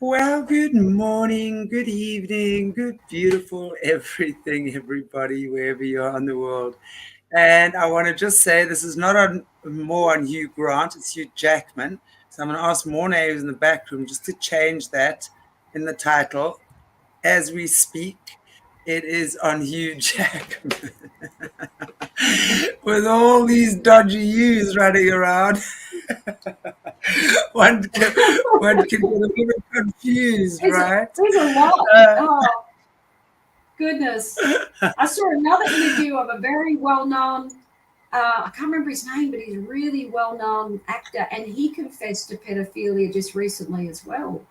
Well, good morning, good evening, good beautiful everything, everybody, wherever you are in the world. And I want to just say this is not more on Hugh Grant, it's Hugh Jackman. So I'm going to ask more names in the back room just to change that in the title as we speak. It is on Hugh Jackman with all these dodgy U's running around. one can get a little confused, right? There's a lot. Uh, Oh, goodness. I saw another interview of a very well-known, I can't remember his name, but he's a really well-known actor, and he confessed to pedophilia just recently as well.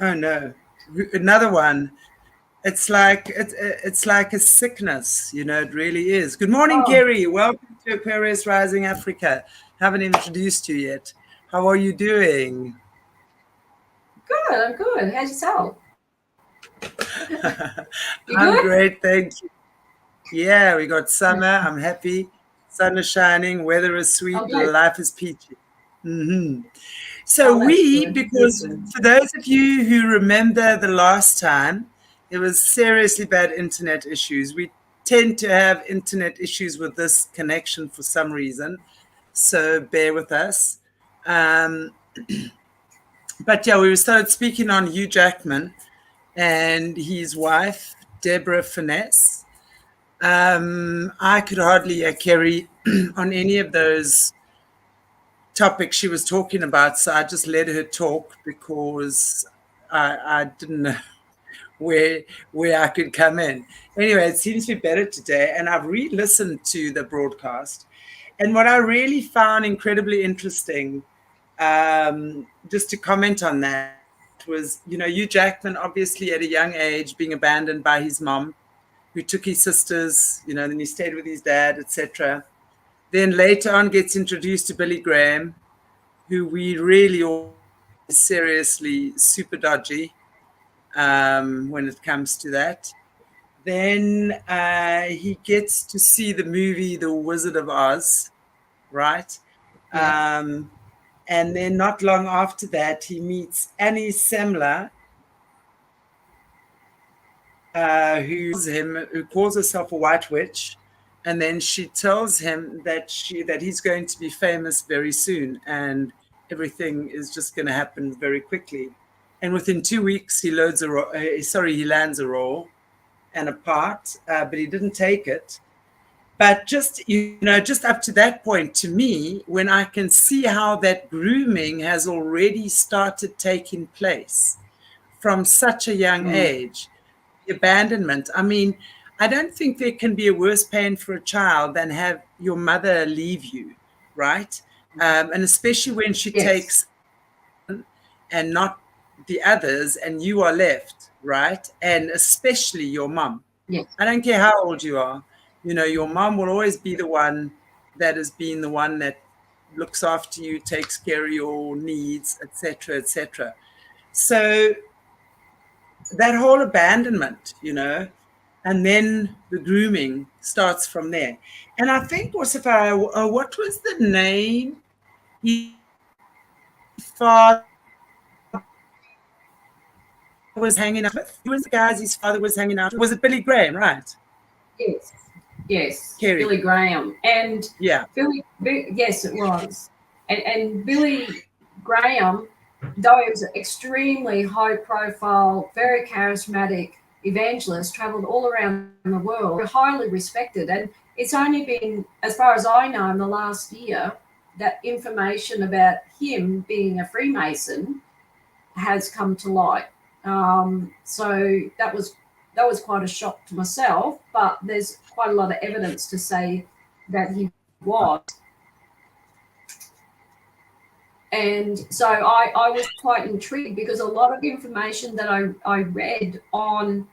oh no, another one. It's like a sickness, it really is. Good morning, Oh, Kerri. Welcome to Aquarius Rising Africa. Haven't introduced you yet. How are you doing? good. I'm good. How's yourself? You I'm good? great, thank you. Yeah, we got summer. I'm happy. Sun is shining. Weather is sweet. Oh, good. Life is peachy. hmm So Oh, that's we, good. because Good. for those of you who remember the last time, it was seriously bad internet issues. We tend to have internet issues with this connection for some reason, so bear with us. Um, but yeah, we started speaking on Hugh Jackman and his wife, Deborah Finesse. I could hardly carry on any of those topic she was talking about, so I just let her talk because I didn't know where where I could come in. Anyway, it seems to be better today, and I've re-listened to the broadcast, and what I really found incredibly interesting, just to comment on that, was Hugh Jackman obviously at a young age being abandoned by his mom, who took his sisters, then he stayed with his dad, etc. Then later on gets introduced to Billy Graham, who we really all seriously super dodgy when it comes to that. Then he gets to see the movie The Wizard of Oz, right? Yeah. Um, and then not long after that, he meets Annie Semler, who calls herself a white witch, and then she tells him that he's going to be famous very soon, and everything is just going to happen very quickly. And within 2 weeks, he he lands a role and a part, but he didn't take it. But just up to that point, to me, when I can see how that grooming has already started taking place from such a young Mm, age, the abandonment. I mean, I don't think there can be a worse pain for a child than have your mother leave you, right? And especially when she yes. takes and not the others, and you are left, right? And especially your mom. Yes. I don't care how old you are. Your mom will always be the one that has been the one that looks after you, takes care of your needs, etc., etc. So that whole abandonment, and then the grooming starts from there. And I think what was the name his father was hanging out with? Who was the guys his father was hanging out with? Was it Billy Graham, right? Yes. Yes. Kerri. Billy Graham. And Yeah. yes, it was. And Billy Graham, though he was an extremely high profile, very charismatic evangelist, traveled all around the world, highly respected. And it's only been, as far as I know, in the last year that information about him being a Freemason has come to light. So that was quite a shock to myself, but there's quite a lot of evidence to say that he was. And so I was quite intrigued because a lot of information that I read on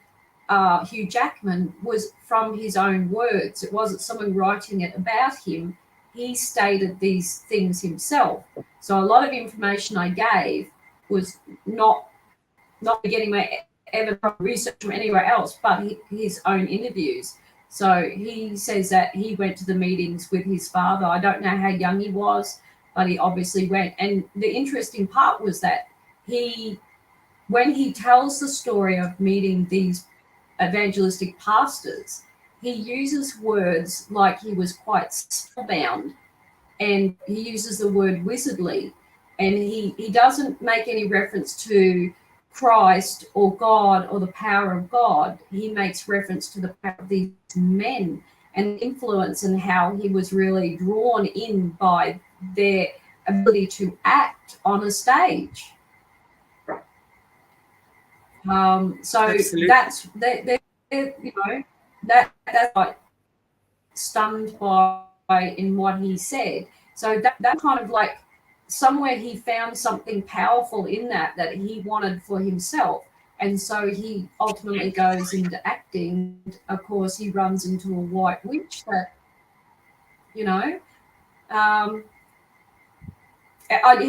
Hugh Jackman was from his own words. It wasn't someone writing it about him. He stated these things himself. So a lot of information I gave was not getting my evidence from research from anywhere else, but his own interviews. So he says that he went to the meetings with his father. I don't know how young he was, but he obviously went. And the interesting part was that when he tells the story of meeting these evangelistic pastors, he uses words like he was quite spellbound, and he uses the word wizardly, and he doesn't make any reference to Christ or God or the power of God. He makes reference to the power of these men and influence, and how he was really drawn in by their ability to act on a stage. So Absolutely. that's that's like stunned by in what he said. So that kind of like somewhere he found something powerful in that he wanted for himself, and so he ultimately goes into acting. Of course, he runs into a white witch that he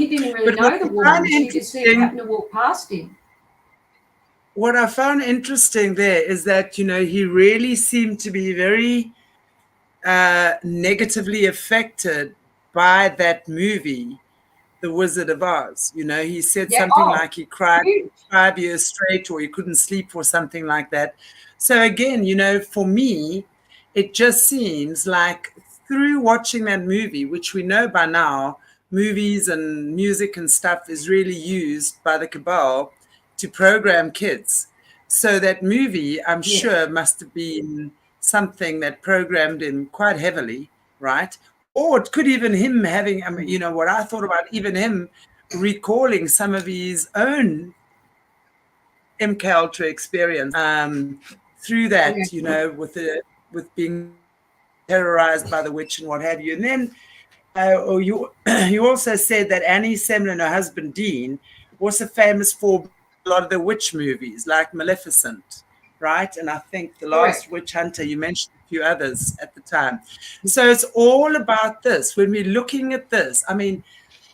didn't really But what know the I woman. find She just happened to walk past him. what I found interesting there is that, he really seemed to be very negatively affected by that movie, The Wizard of Oz. He said Yeah. something Oh, like he cried huge. 5 years straight, or he couldn't sleep, or something like that. So again, for me, it just seems like through watching that movie, which we know by now, movies and music and stuff is really used by the cabal to program kids. So that movie, I'm Yeah. sure, must have been something that programmed him quite heavily, right? Or it could even him having, what I thought about, even him recalling some of his own MK Ultra experience through that, Yeah. with being terrorized by the witch and what have you. And then you also said that Annie Semler and her husband Dean also famous for a lot of the witch movies, like Maleficent, right? And I think The Last Correct. Witch Hunter, you mentioned a few others at the time. So it's all about this. When we're looking at this, when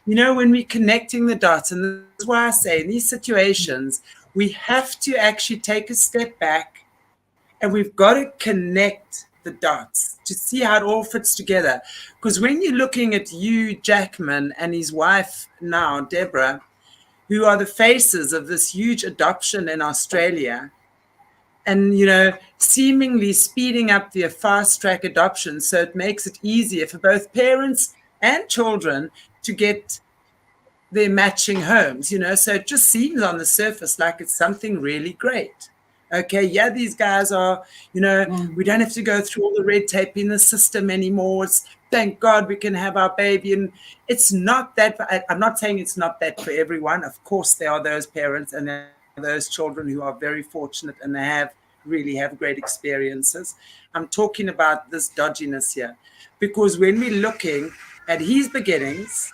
we're connecting the dots, and this is why I say in these situations, we have to actually take a step back, and we've got to connect the dots to see how it all fits together. Because when you're looking at Hugh Jackman and his wife now, Deborah, who are the faces of this huge adoption in Australia, and seemingly speeding up the fast track adoption, so it makes it easier for both parents and children to get their matching homes, so it just seems on the surface like it's something really great. Okay, yeah, these guys are, we don't have to go through all the red tape in the system anymore. Thank God we can have our baby. And it's not that, I'm not saying it's not that for everyone. Of course, there are those parents and there are those children who are very fortunate and they really have great experiences. I'm talking about this dodginess here, because when we're looking at his beginnings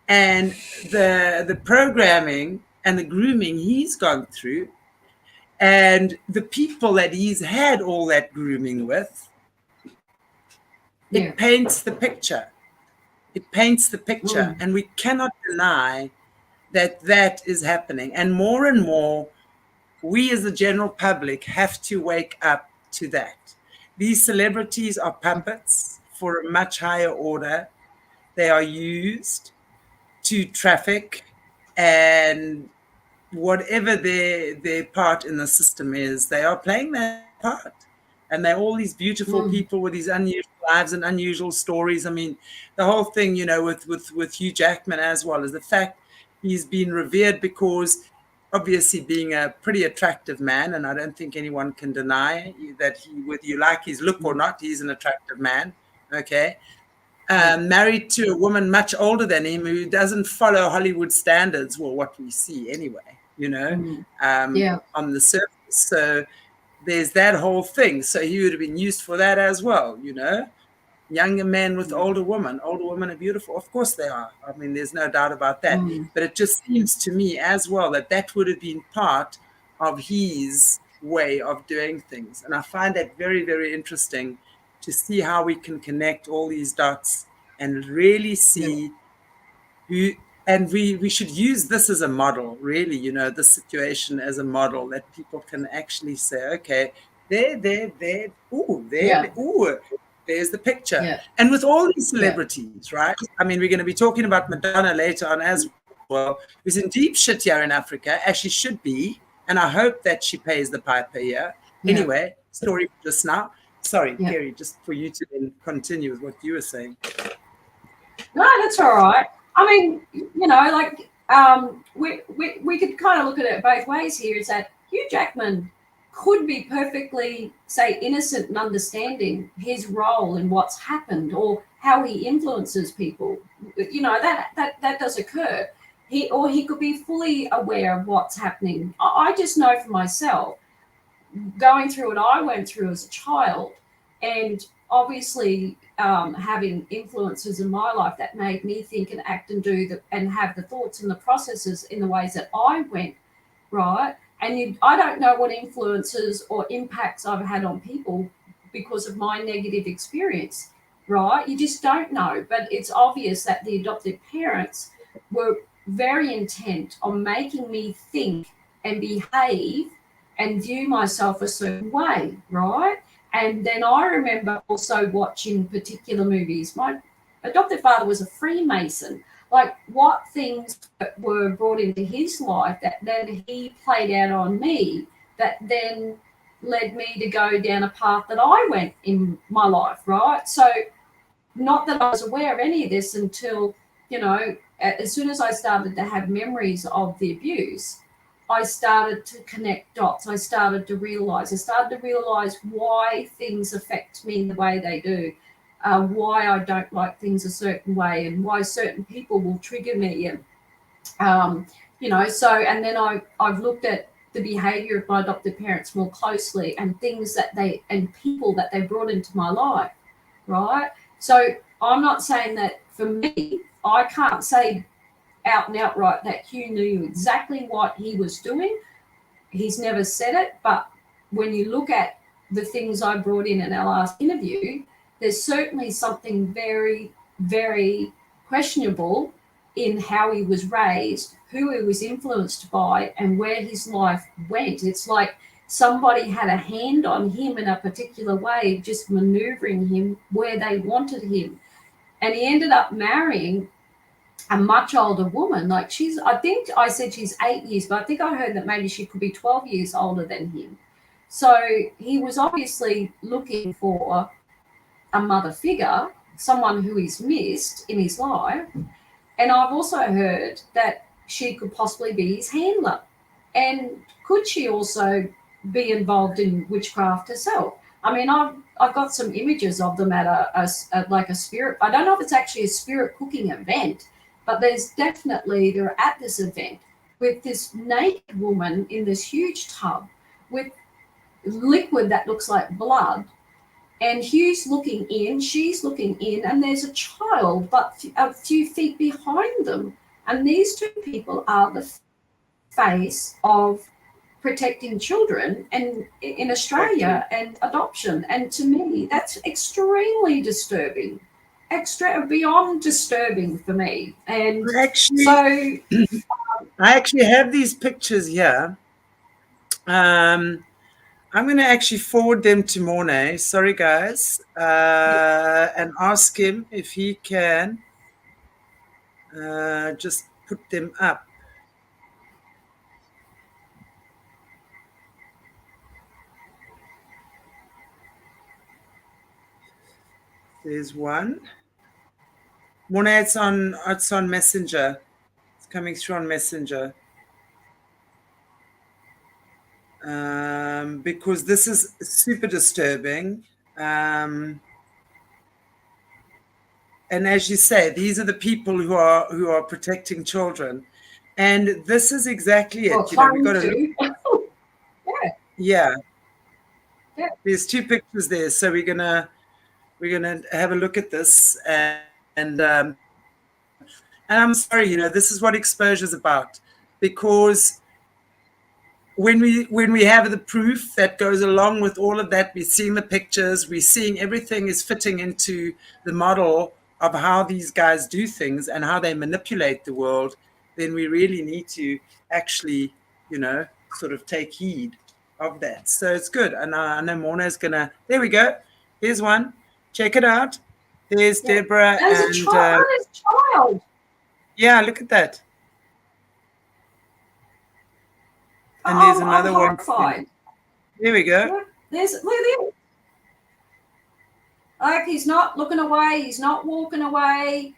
and the programming and the grooming he's gone through, and the people that he's had all that grooming with, it paints the picture. It paints the picture. And we cannot deny that is happening. And more, we as the general public have to wake up to that. These celebrities are puppets for a much higher order. They are used to traffic, and whatever their part in the system is, they are playing that part. And they're all these beautiful people with these unusual lives and unusual stories. The whole thing, with Hugh Jackman as well, is the fact he's been revered because obviously being a pretty attractive man, and I don't think anyone can deny that whether you like his look or not, he's an attractive man. Okay. Married to a woman much older than him who doesn't follow Hollywood standards, well, what we see anyway, on the surface. So there's that whole thing. So he would have been used for that as well, Younger men with older women. Older women are beautiful. Of course they are. There's no doubt about that. But it just seems to me as well that would have been part of his way of doing things. And I find that very, very interesting to see how we can connect all these dots and really see who, and we should use this as a model, really, this situation as a model that people can actually say, okay, there, there's the picture. And with all these celebrities, right? We're going to be talking about Madonna later on as well, who's in deep shit here in Africa, as she should be, and I hope that she pays the piper here. Yeah. Anyway, story just now. Sorry, Yeah. Kerri, just for you to then continue with what you were saying. No, that's all right. I mean, you know, like we could kind of look at it both ways here. Is that Hugh Jackman could be perfectly, say, innocent and understanding his role in what's happened or how he influences people. You know, that does occur. He could be fully aware of what's happening. I just know for myself, going through what I went through as a child, and obviously having influences in my life that made me think and act and do and have the thoughts and the processes in the ways that I went, right? And I don't know what influences or impacts I've had on people because of my negative experience, right? You just don't know. But it's obvious that the adoptive parents were very intent on making me think and behave and view myself a certain way, right? And then I remember also watching particular movies. My adopted father was a Freemason. Like, what things were brought into his life that then he played out on me that then led me to go down a path that I went in my life, right? So not that I was aware of any of this until, you know, as soon as I started to have memories of the abuse, I started to connect dots. I started to realize why things affect me the way they do, why I don't like things a certain way, and why certain people will trigger me. And, you know, so, and then I've looked at the behavior of my adopted parents more closely and things that and people that they brought into my life, right? So I'm not saying that for me, I can't say out and outright that Hugh knew exactly what he was doing. He's never said it, but when you look at the things I brought in our last interview, there's certainly something very, very questionable in how he was raised, who he was influenced by, and where his life went. It's like somebody had a hand on him in a particular way, just maneuvering him where they wanted him. And he ended up marrying a much older woman. Like, I think I said she's 8 years, but I think I heard that maybe she could be 12 years older than him. So he was obviously looking for a mother figure, someone who he's missed in his life. And I've also heard that she could possibly be his handler. And could she also be involved in witchcraft herself? I mean, I've got some images of them at a spirit. I don't know if it's actually a spirit cooking event, but they're at this event with this naked woman in this huge tub with liquid that looks like blood. And Hugh's looking in, she's looking in, and there's a child but a few feet behind them. And these two people are the face of protecting children and in Australia and adoption. And to me, that's extremely disturbing, beyond disturbing for me. And Actually, so I actually have these pictures here. I'm going to actually forward them to Mornay. Sorry, guys, and ask him if he can just put them up. There's one. Mornay, it's on Messenger. It's coming through on Messenger. Because this is super disturbing. And as you say, these are the people who are protecting children. And this is exactly it. You know, we've got to look. Yeah. There's two pictures there, so we're gonna have a look at this, and I'm sorry, you know, this is what exposure is about, because when we have the proof that goes along with all of that, we're seeing the pictures, we're seeing everything is fitting into the model of how these guys do things and how they manipulate the world, then we really need to actually, you know, sort of take heed of that. So it's good. And I know Morna's gonna, there we go. Here's one. Check it out. There's Deborah and child. yeah, look at that. And there's I'm another one. horrified. There we go. Look, look. Like, he's not looking away, he's not walking away.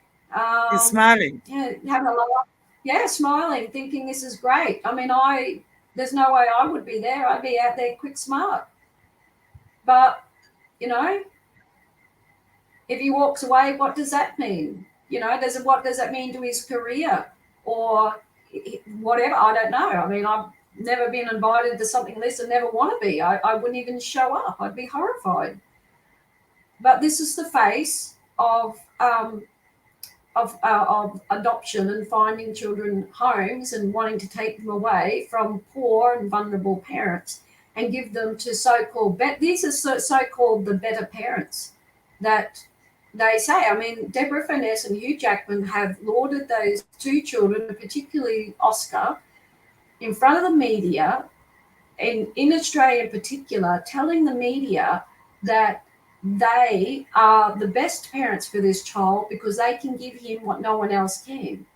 He's smiling. Yeah, having a laugh. Yeah, smiling, thinking this is great. I mean, there's no way I would be there. I'd be out there quick smart. But, you know, if he walks away, what does that mean? You know, what does that mean to his career or whatever? I don't know. I mean, I've never been invited to something like this and never want to be. I wouldn't even show up. I'd be horrified. But this is the face of adoption and finding children homes and wanting to take them away from poor and vulnerable parents and give them to so-called these are so-called the better parents that they say. I mean, Deborah Finesse and Hugh Jackman have lauded those two children, particularly Oscar, in front of the media, in Australia in particular, telling the media that they are the best parents for this child because they can give him what no one else can.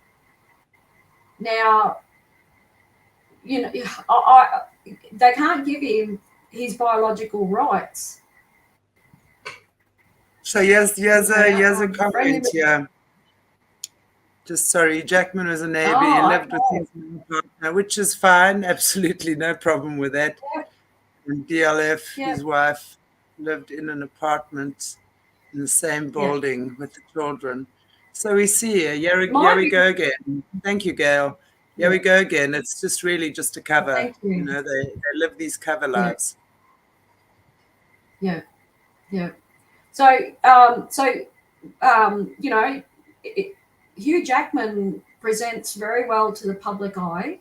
Now, you know, they can't give him his biological rights. So here's a comment here. Just sorry, Jackman was a neighbour. He lived with his partner, which is fine. Absolutely no problem with that. Yeah. And DLF, his wife, lived in an apartment in the same building with the children. So we see here we go again. Thank you, Gail. Here we go again. It's just really just a cover. Thank you. You know, they live these cover lives. Yeah. So you know, Hugh Jackman presents very well to the public eye,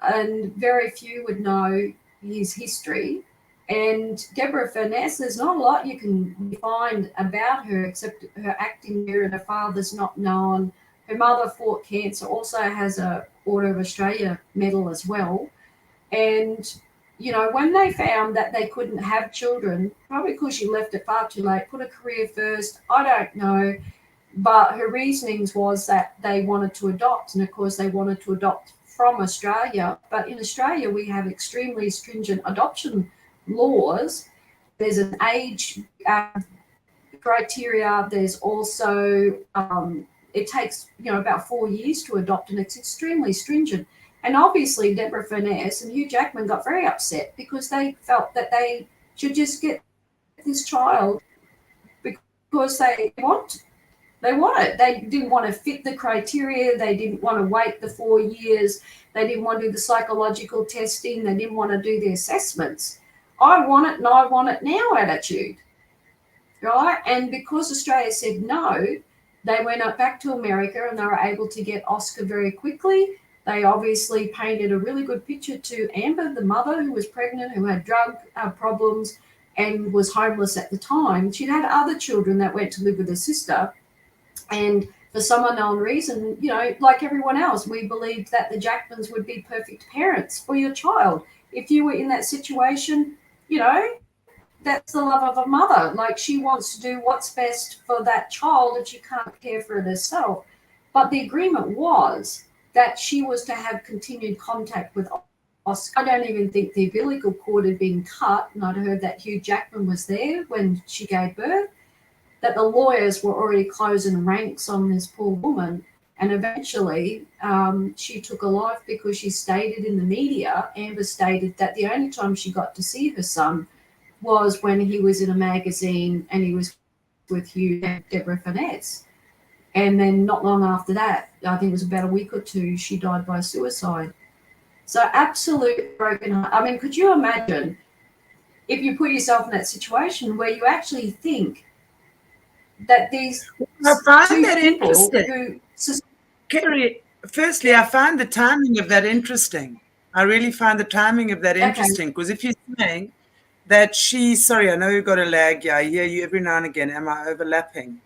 and very few would know his history. And Deborah Finesse, there's not a lot you can find about her except her acting career, and her father's not known. Her mother fought cancer, also has a Order of Australia medal as well. And, you know, when they found that they couldn't have children, probably because she left it far too late, put a career first, I don't know. But her reasonings was that they wanted to adopt, and of course they wanted to adopt from Australia. But in Australia, we have extremely stringent adoption laws. There's an age criteria. There's also it takes, you know, about 4 years to adopt, and it's extremely stringent. And obviously Deborah Finesse and Hugh Jackman got very upset because they felt that they should just get this child because they want it. They didn't want to fit the criteria. They didn't want to wait the 4 years. They didn't want to do the psychological testing. They didn't want to do the assessments. I want it and I want it now attitude, right? And because Australia said no, they went up back to America and they were able to get Oscar very quickly. They obviously painted a really good picture to Amber, the mother who was pregnant, who had drug problems and was homeless at the time. She'd had other children that went to live with her sister. And for some unknown reason, you know, like everyone else, we believed that the Jackmans would be perfect parents for your child. If you were in that situation, you know, that's the love of a mother. Like, she wants to do what's best for that child and she can't care for it herself. But the agreement was that she was to have continued contact with Oscar. I don't even think the umbilical cord had been cut, and I'd heard that Hugh Jackman was there when she gave birth, that the lawyers were already closing ranks on this poor woman. And eventually she took a life because she stated in the media, Amber stated, that the only time she got to see her son was when he was in a magazine and he was with Hugh and Deborah Finesse. And then not long after that, I think it was about a week or two, she died by suicide. So absolute broken heart. I mean, could you imagine if you put yourself in that situation where you actually think that these I find that interesting. Kerri, firstly, I find the timing of that interesting. I really find the timing of that interesting, because if you're saying that sorry, I know you've got a lag. Yeah, I hear you every now and again. Am I overlapping?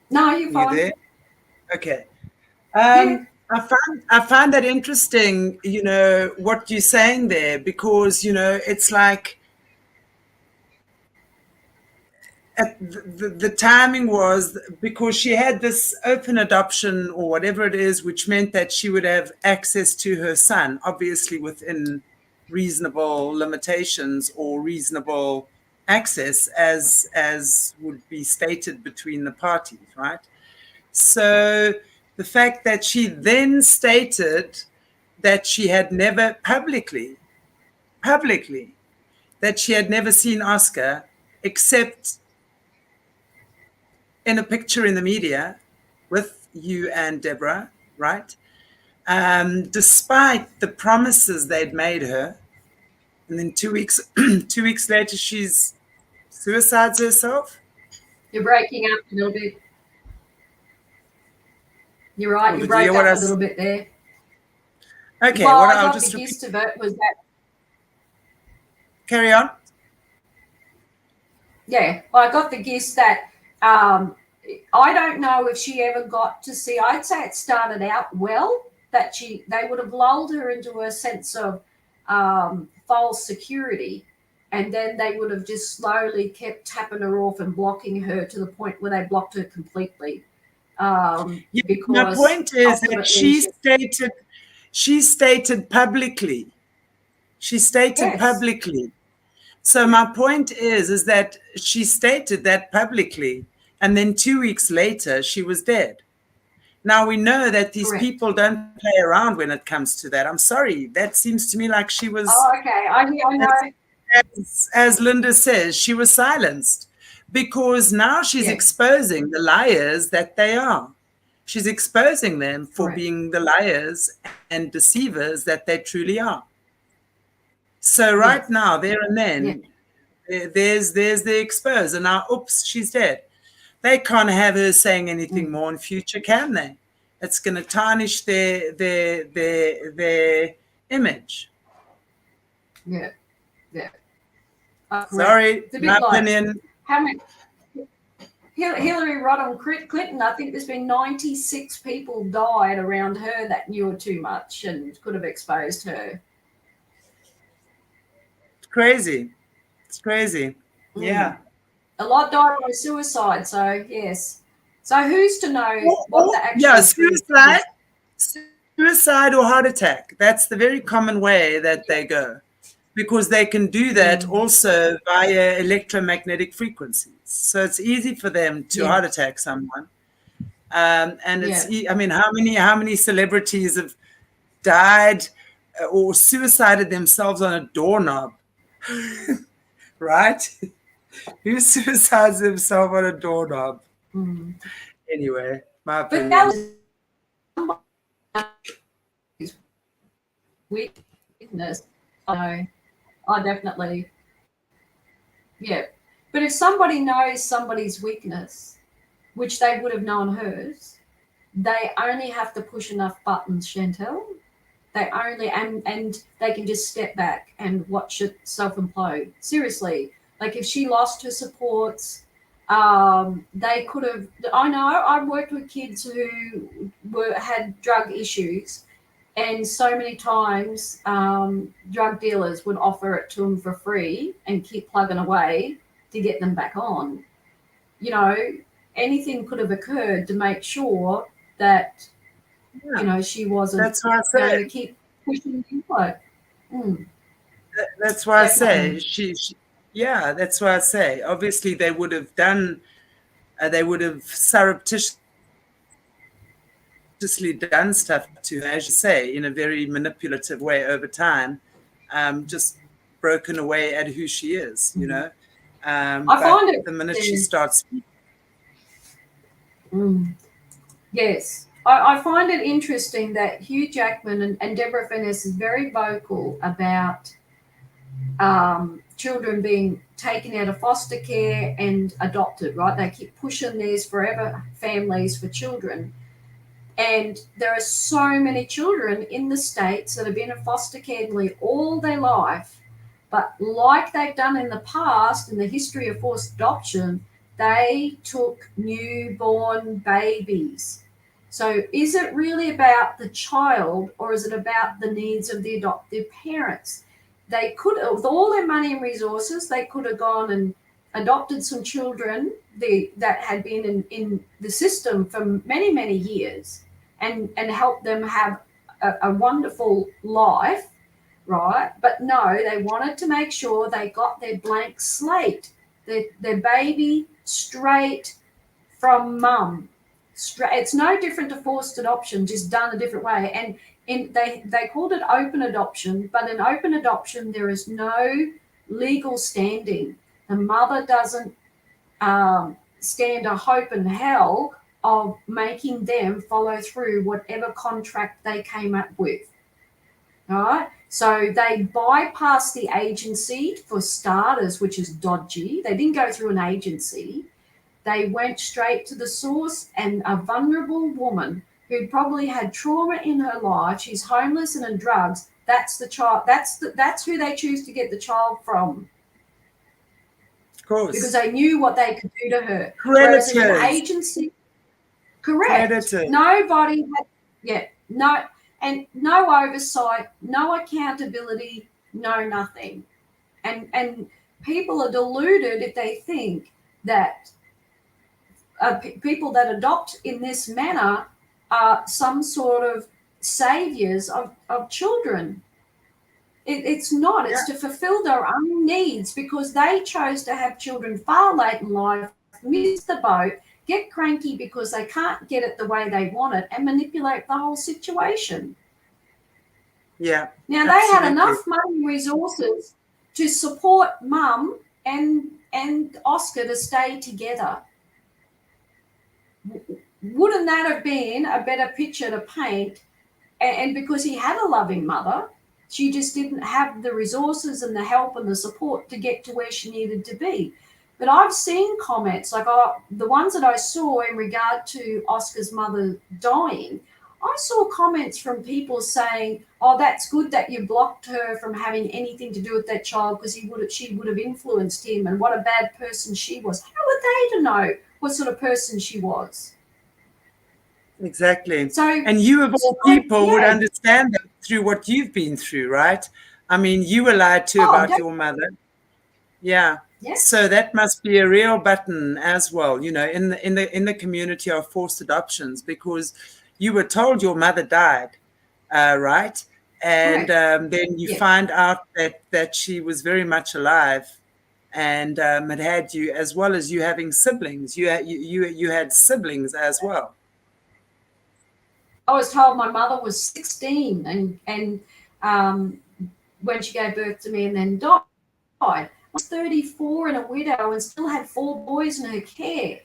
No, you're fine. You there? Okay. I find that interesting, you know, what you're saying there, because, you know, it's like the timing was because she had this open adoption or whatever it is, which meant that she would have access to her son, obviously within reasonable limitations or reasonable access as would be stated between the parties, right? So the fact that she then stated that she had never publicly, that she had never seen Oscar except in a picture in the media with you and Deborah, right? Despite the promises they'd made her, and then 2 weeks 2 weeks later, she's suicides herself. You're breaking up a little bit. You're right. Well, You did you hear broke what up a little bit there. Okay, Well, what I I'll got just the repeat. gist of it was that, Carry on. yeah, well, I got the gist that I don't know if she ever got to see. I'd say it started out well, that they would have lulled her into a sense of false security, and then they would have just slowly kept tapping her off and blocking her to the point where they blocked her completely. Yeah, my Because point is that ultimately she stated publicly. She stated yes, publicly. So my point is that she stated that publicly, and then 2 weeks later she was dead. Now we know that these correct. people don't play around when it comes to that. I'm sorry, that seems to me like she was, Oh, okay. I know. as Linda says, she was silenced because now she's Yes, exposing the liars that they are. She's exposing them for correct. being the liars and deceivers that they truly are. So right Yes, now, there and yes. then, there's the exposed, and now, oops, she's dead. They can't have her saying anything more in future, can they? It's going to tarnish their image. Yeah, yeah. Correct. Sorry, It's a my bit like opinion. how many Hillary Rodham Clinton. I think there's been 96 people died around her that knew her too much and could have exposed her. It's crazy. It's crazy. Yeah. A lot died by suicide. So yes. So who's to know what the Yeah, actual truth is? suicide or heart attack. That's the very common way that they go, because they can do that also via electromagnetic frequencies. So it's easy for them to Yeah, heart attack someone. And yeah. I mean, how many celebrities have died or suicided themselves on a doorknob, right? Who suicides himself on a doorknob? Mm. Anyway, my But that opinion. was witness. I definitely, yeah. But if somebody knows somebody's weakness, which they would have known hers, they only have to push enough buttons, Chantel. They only and they can just step back and watch it self-implode. Seriously, like if she lost her supports, they could have. I know I've worked with kids who had drug issues, and so many times drug dealers would offer it to them for free and keep plugging away to get them back on. You know, anything could have occurred to make sure that Yeah, she wasn't that's why I going say. to keep pushing the info. Mm, That's why I say definitely. yeah, that's why I say. Obviously, they would have done. They would have surreptitiously done stuff to her, as you say, in a very manipulative way over time, just broken away at who she is, you Mm. know. I But find it. the minute she starts speaking, Mm, yes. I find it interesting that Hugh Jackman and Deborah Finesse is very vocal about children being taken out of foster care and adopted, right? They keep pushing these forever families for children. And there are so many children in the States that have been in foster care nearly all their life. But like they've done in the past, in the history of forced adoption, they took newborn babies. So is it really about the child or is it about the needs of the adoptive parents? They could, with all their money and resources, they could have gone and adopted some children that had been in the system for many, many years and helped them have a wonderful life, right? But no, they wanted to make sure they got their blank slate, their baby straight from mum. It's no different to forced adoption, just done a different way. And they called it open adoption, but in open adoption, there is no legal standing. The mother doesn't stand a hope in hell of making them follow through whatever contract they came up with. All right. So they bypass the agency for starters, which is dodgy. They didn't go through an agency. They went straight to the source, and a vulnerable woman who probably had trauma in her life, she's homeless and on drugs, that's the child. That's who they choose to get the child from. Of course. Because they knew what they could do to her. Predators. Whereas in an agency, correct. Predators. Nobody had, and no oversight, no accountability, no nothing. And people are deluded if they think that people that adopt in this manner are some sort of saviors of children. It's not. It's to fulfill their own needs because they chose to have children far late in life, miss the boat, get cranky because they can't get it the way they want it, and manipulate the whole situation. Yeah. Now, they had enough money and resources to support mum and Oscar to stay together. Wouldn't that have been a better picture to paint? And because he had a loving mother, she just didn't have the resources and the help and the support to get to where she needed to be. But I've seen comments, like the ones that I saw in regard to Oscar's mother dying, I saw comments from people saying, oh, that's good that you blocked her from having anything to do with that child because she would have influenced him, and what a bad person she was. How were they to know what sort of person she was? Exactly. And you, of all people, would understand that through what you've been through, right? I mean, you were lied to about your mother. Yeah. So that must be a real button as well, in the community of forced adoptions, because you were told your mother died, right? And then you find out that she was very much alive, and had you, as well as you having siblings. You had siblings as well. I was told my mother was 16 and when she gave birth to me and then died. I was 34 and a widow and still had 4 boys in her care.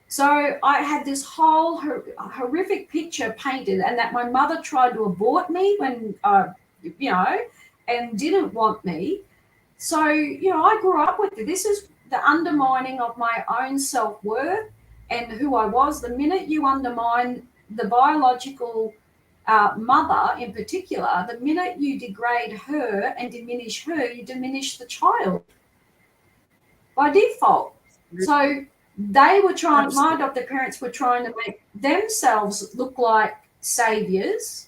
So I had this whole horrific picture painted, and that my mother tried to abort me when, and didn't want me. So, I grew up with it. This is the undermining of my own self-worth and who I was. The minute you undermine the biological mother in particular, the minute you degrade her and diminish her, you diminish the child by default. So they were trying, my adopted parents were trying to make themselves look like saints,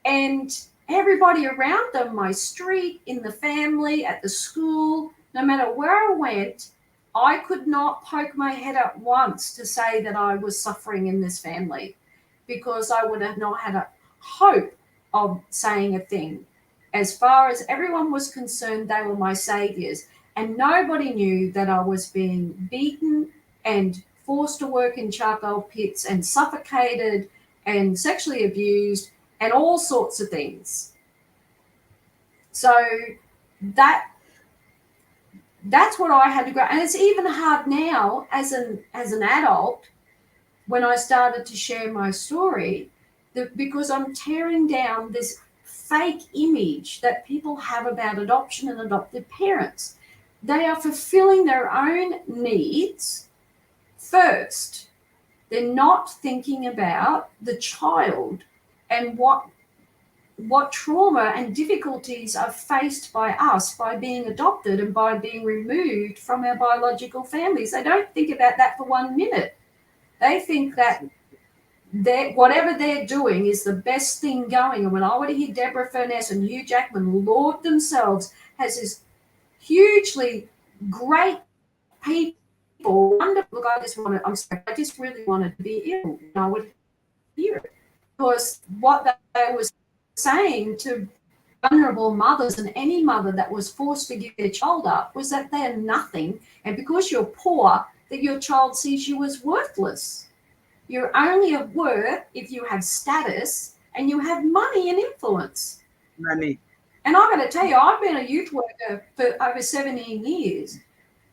and everybody around them, my street, in the family, at the school, no matter where I went, I could not poke my head up once to say that I was suffering in this family, because I would have not had a hope of saying a thing. As far as everyone was concerned, they were my saviors. And nobody knew that I was being beaten and forced to work in charcoal pits and suffocated and sexually abused and all sorts of things. So that's what I had to grow. And it's even hard now as an adult when I started to share my story, because I'm tearing down this fake image that people have about adoption and adopted parents. They are fulfilling their own needs first. They're not thinking about the child and what trauma and difficulties are faced by us by being adopted and by being removed from our biological families. They don't think about that for 1 minute. They think that whatever they're doing is the best thing going. And when I would hear Deborah Furness and Hugh Jackman laud themselves has this hugely great people. Look, I just really wanted to be ill. I would hear it because what they were saying to vulnerable mothers and any mother that was forced to give their child up was that they're nothing, and because you're poor, that your child sees you as worthless. You're only of worth if you have status and you have money and influence. Money. And I'm going to tell you, I've been a youth worker for over 17 years.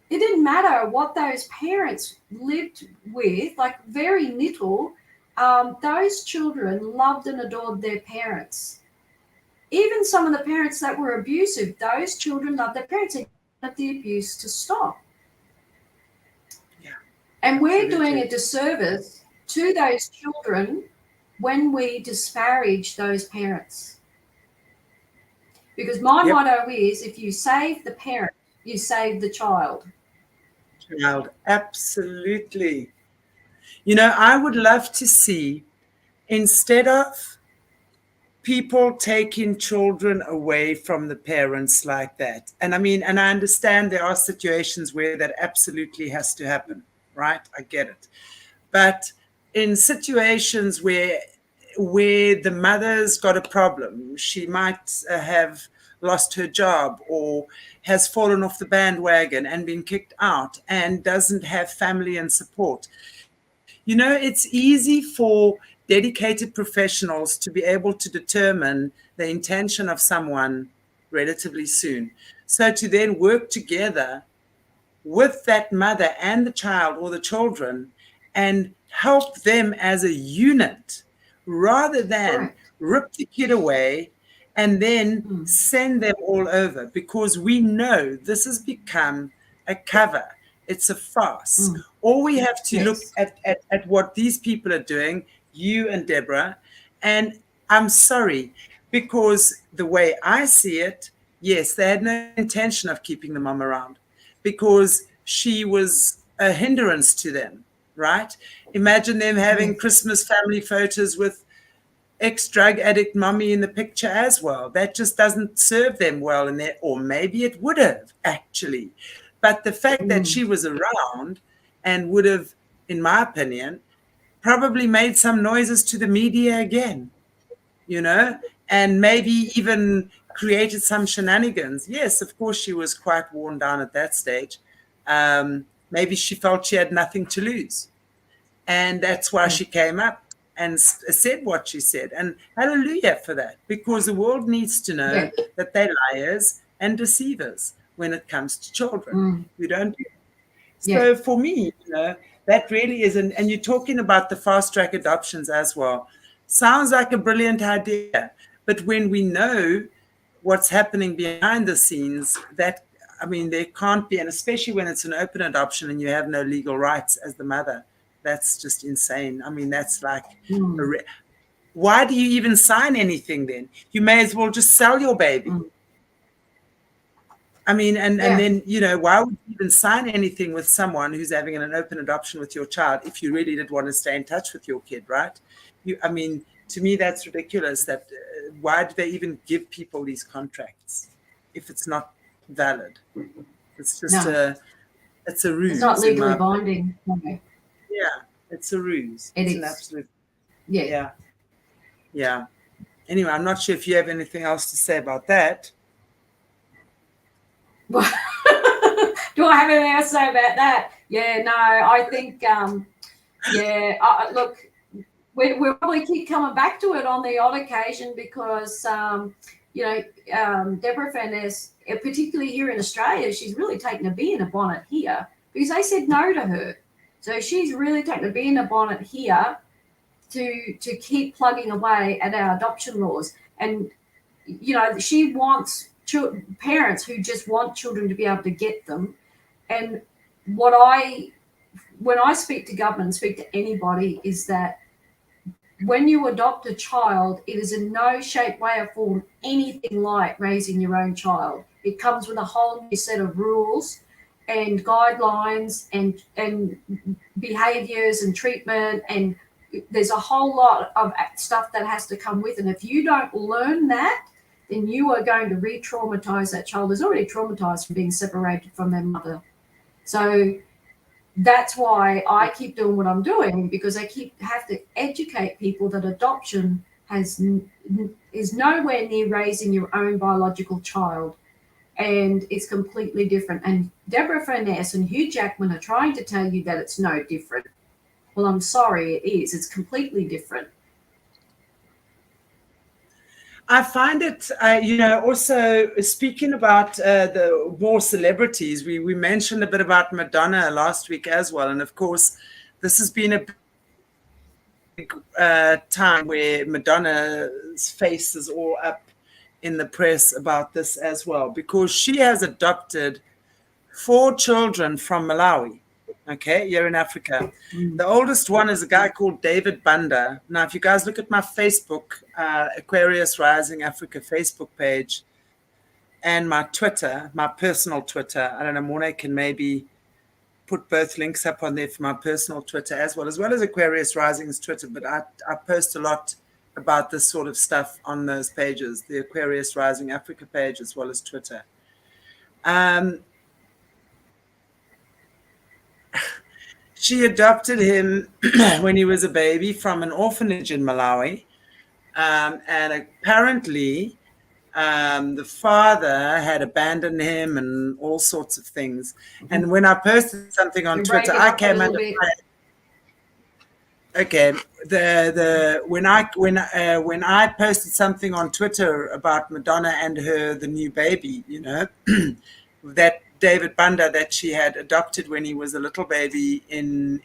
It didn't matter what those parents lived with, like very little. Those children loved and adored their parents. Even some of the parents that were abusive, those children loved their parents and wanted the abuse to stop. Yeah. And we're doing a disservice to those children when we disparage those parents. Because my motto is, if you save the parent, you save the child. Absolutely. You know, I would love to see, instead of people taking children away from the parents like that, and I mean, and I understand there are situations where that absolutely has to happen, right? I get it. But in situations where the mother's got a problem, she might have lost her job or has fallen off the bandwagon and been kicked out and doesn't have family and support. You know, it's easy for dedicated professionals to be able to determine the intention of someone relatively soon. So to then work together with that mother and the child or the children and help them as a unit rather than rip the kid away and then send them all over, because we know this has become a cover. It's a farce. All we have to look at what these people are doing, you and Deborah, and I'm sorry, because the way I see it, yes, they had no intention of keeping the mom around because she was a hindrance to them, right? Imagine them having Christmas family photos with ex-drug addict mommy in the picture as well. That just doesn't serve them well in there, or maybe it would have actually. But the fact that she was around and would have, in my opinion, probably made some noises to the media again, you know, and maybe even created some shenanigans. Yes, of course, she was quite worn down at that stage. Maybe she felt she had nothing to lose. And that's why she came up and said what she said. And hallelujah for that, because the world needs to know that they're liars and deceivers when it comes to children. We don't do that. So for me, you know, that really is, and you're talking about the fast track adoptions as well. Sounds like a brilliant idea. But when we know what's happening behind the scenes, that, I mean, there can't be, and especially when it's an open adoption and you have no legal rights as the mother, that's just insane. I mean, that's like, why do you even sign anything then? You may as well just sell your baby. I mean, and then, you know, why would you even sign anything with someone who's having an open adoption with your child if you really did want to stay in touch with your kid, right? I mean, to me, that's ridiculous. That why do they even give people these contracts if it's not valid? It's just it's a ruse. It's not legally binding. Yeah, it's a ruse. It's an absolute. Yeah. Anyway, I'm not sure if you have anything else to say about that. Do I have anything else to say about that? Yeah, no, I think, look, we'll probably keep coming back to it on the odd occasion because, you know, Deborah Furness, particularly here in Australia, she's really taken a bee in a bonnet here because they said no to her. So she's really taken a bee in a bonnet here to keep plugging away at our adoption laws. And, you know, she wants parents who just want children to be able to get them. And when I speak to government, speak to anybody, is that when you adopt a child, it is in no shape, way, or form anything like raising your own child. It comes with a whole new set of rules and guidelines and behaviors and treatment, and there's a whole lot of stuff that has to come with it. And if you don't learn that, then you are going to re-traumatize that child who's already traumatized from being separated from their mother. So that's why I keep doing what I'm doing, because I have to educate people that adoption is nowhere near raising your own biological child, and it's completely different. And Deborah Furness and Hugh Jackman are trying to tell you that it's no different. Well, I'm sorry, it is. It's completely different. I find it, also speaking about the more celebrities, we mentioned a bit about Madonna last week as well. And of course, this has been a big time where Madonna's face is all up in the press about this as well, because she has adopted 4 children from Malawi. Okay, here in Africa. The oldest one is a guy called David Banda. Now, if you guys look at my Facebook, Aquarius Rising Africa Facebook page, and my Twitter, my personal Twitter, I don't know, Mornay can maybe put both links up on there for my personal Twitter as well as Aquarius Rising's Twitter, but I post a lot about this sort of stuff on those pages, the Aquarius Rising Africa page as well as Twitter. She adopted him when he was a baby from an orphanage in Malawi. And apparently the father had abandoned him and all sorts of things. And when I posted something on Twitter, I came under fire. Okay, when I posted something on Twitter about Madonna and the new baby, that David Banda that she had adopted when he was a little baby in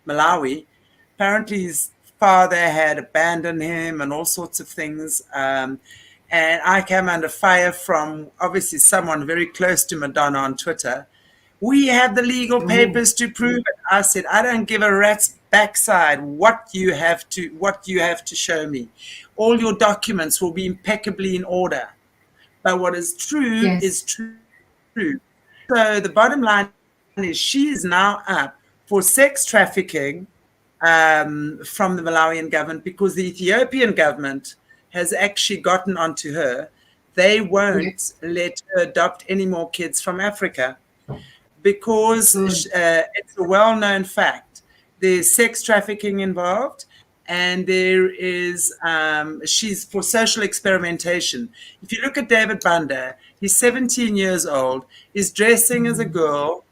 Malawi. Apparently his father had abandoned him and all sorts of things. And I came under fire from obviously someone very close to Madonna on Twitter. We have the legal papers to prove it. I said, I don't give a rat's backside what you have to show me. All your documents will be impeccably in order. But what is true is true. So the bottom line is she is now up for sex trafficking from the Malawian government, because the Ethiopian government has actually gotten onto her. They won't let her adopt any more kids from Africa because it's a well-known fact. There's sex trafficking involved, and there is she's for social experimentation. If you look at David Banda, he's 17 years old, he's dressing as a girl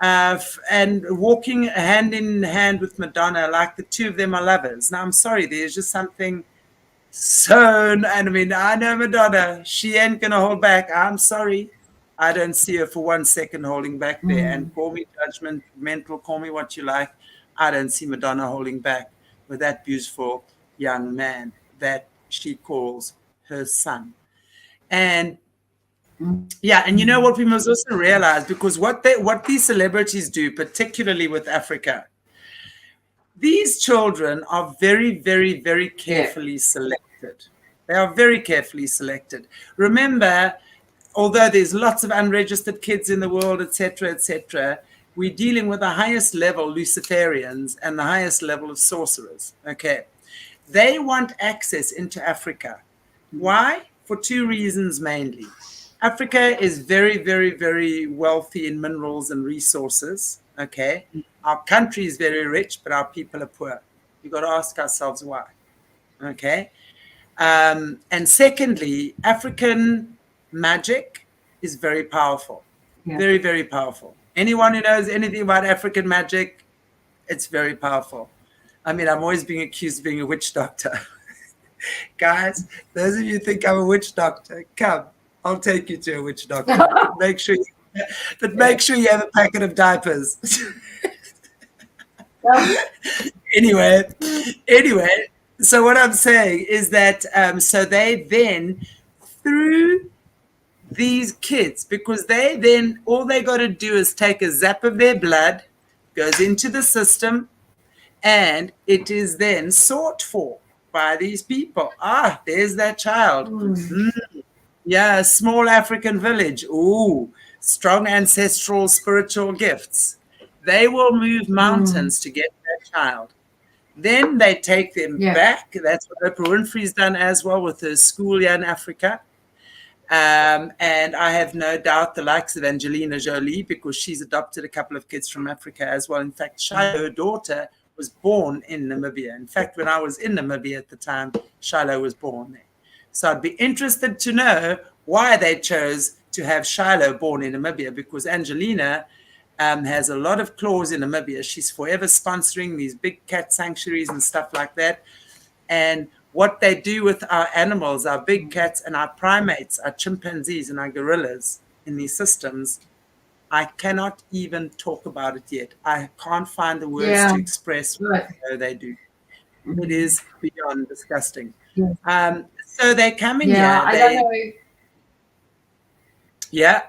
and walking hand in hand with Madonna like the two of them are lovers. Now, I'm sorry, there's just something and I mean, I know Madonna, she ain't going to hold back. I'm sorry. I don't see her for 1 second holding back there. And call me judgmental, call me what you like. I don't see Madonna holding back with that beautiful young man that she calls her son. And and you know what we must also realize, because what these celebrities do, particularly with Africa, these children are very, very, very carefully selected. They are very carefully selected. Remember, although there's lots of unregistered kids in the world, etc., we're dealing with the highest level Luciferians and the highest level of sorcerers. Okay. They want access into Africa. Why? For 2 reasons mainly. Africa is very, very, very wealthy in minerals and resources. Okay. Our country is very rich, but our people are poor. You've got to ask ourselves why. Okay. And secondly, African magic is very powerful. Very, very powerful. Anyone who knows anything about African magic, it's very powerful. I mean, I'm always being accused of being a witch doctor. Guys, those of you who think I'm a witch doctor, come. I'll take you to a witch doctor. Make sure you have a packet of diapers. Anyway, so what I'm saying is that so they then, through these kids, because they then, all they got to do is take a zap of their blood, goes into the system, and it is then sought for by these people. Ah, there's that child. Yeah, a small African village. Ooh, strong ancestral spiritual gifts. They will move mountains to get that child. Then they take them Yeah. back. That's what Oprah Winfrey's done as well with her school here in Africa. And I have no doubt the likes of Angelina Jolie, because she's adopted a couple of kids from Africa as well. In fact, Shiloh, her daughter, was born in Namibia. In fact, when I was in Namibia at the time, Shiloh was born there. So I'd be interested to know why they chose to have Shiloh born in Namibia, because Angelina has a lot of claws in Namibia. She's forever sponsoring these big cat sanctuaries and stuff like that. And what they do with our animals, our big cats and our primates, our chimpanzees and our gorillas in these systems, I cannot even talk about it yet. I can't find the words to express what they do. It is beyond disgusting. So they come in here. I don't know. Yeah.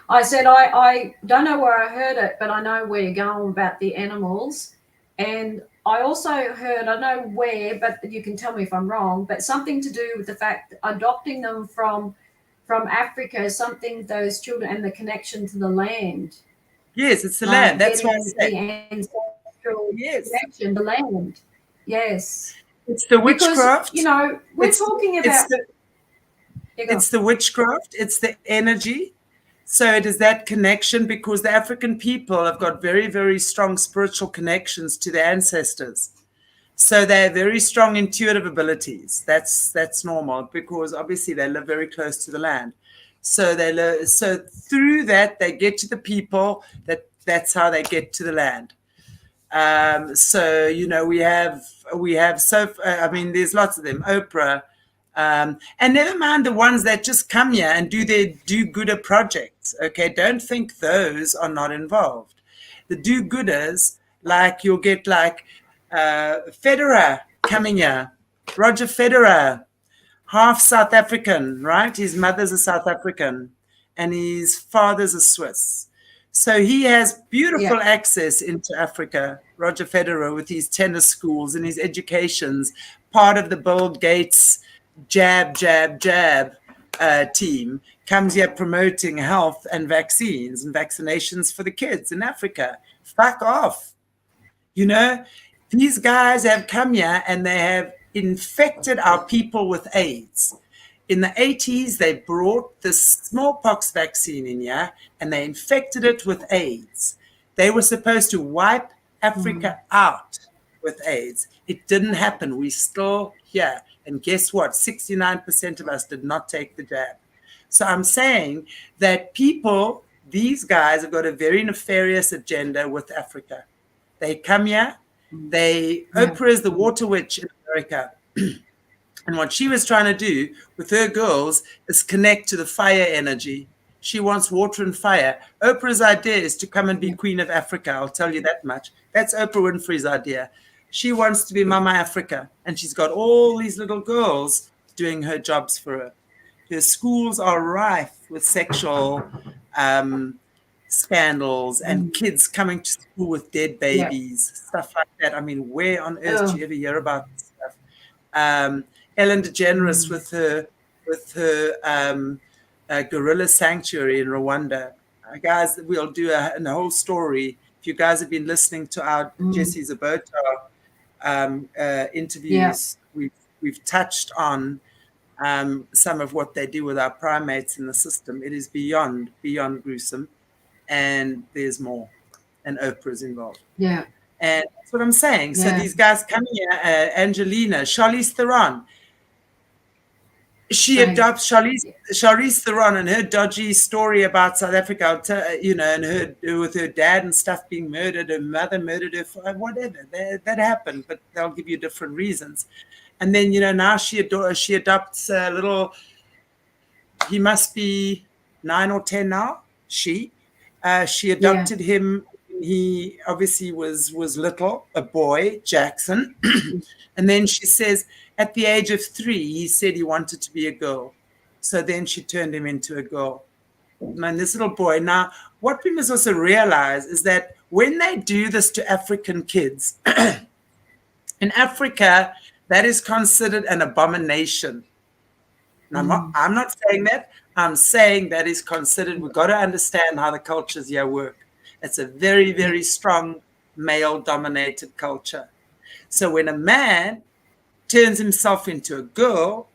I said, I don't know where I heard it, but I know where you're going about the animals. And I also heard, I don't know where, but you can tell me if I'm wrong, but something to do with the fact adopting them from Africa, something, those children, and the connection to the land. Yes, it's the land. That's what I said. The ancestral connection, the land. Yes. It's the witchcraft. Because, you know, we're talking about... It's the witchcraft. It's the energy. So it is that connection, because the African people have got very, very strong spiritual connections to their ancestors. So they have very strong intuitive abilities. That's normal, because obviously they live very close to the land. So so through that they get to the people. That's how they get to the land. So you know, we have I mean, there's lots of them. Oprah. And never mind the ones that just come here and do their do-gooder projects. Okay, don't think those are not involved. The do-gooders, like you'll get like Federer coming here, Roger Federer, half South African, right? His mother's a South African and his father's a Swiss. So he has beautiful access into Africa, Roger Federer, with his tennis schools and his educations, part of the Bill Gates jab team, comes here promoting health and vaccines and vaccinations for the kids in Africa. Fuck off. You know, these guys have come here and they have infected our people with AIDS. In the 80s, they brought the smallpox vaccine in here and they infected it with AIDS. They were supposed to wipe Africa out with AIDS. It didn't happen. We're still here. And guess what? 69% of us did not take the jab. So I'm saying that people, these guys have got a very nefarious agenda with Africa. They come here. Oprah is the water witch in America. And what she was trying to do with her girls is connect to the fire energy. She wants water and fire. Oprah's idea is to come and be Queen of Africa. I'll tell you that much. That's Oprah Winfrey's idea. She wants to be Mama Africa, and she's got all these little girls doing her jobs for her. Her schools are rife with sexual scandals and kids coming to school with dead babies, stuff like that. I mean, where on earth do you ever hear about this stuff? Ellen DeGeneres with her gorilla sanctuary in Rwanda. Guys, we'll do a whole story. If you guys have been listening to our Jesse Zabota interviews, we've touched on some of what they do with our primates in the system. It is beyond gruesome, and there's more, and Oprah's involved. Yeah, and that's what I'm saying. So these guys come here, Angelina, Charlize Theron. She adopts Charlize Theron, and her dodgy story about South Africa, you know, and her with her dad and stuff being murdered, her mother murdered her, whatever. That happened, but they'll give you different reasons. And then, you know, now she adopts a little. He must be 9 or 10 now. She adopted him. He obviously was little, a boy, Jackson. And then she says, at the age of 3, he said he wanted to be a girl. So then she turned him into a girl. Man, this little boy. Now, what we must also realize is that when they do this to African kids, in Africa, that is considered an abomination. Now, I'm not saying that. I'm saying that is considered. We've got to understand how the cultures here work. It's a very, very strong male-dominated culture. So when a man turns himself into a girl,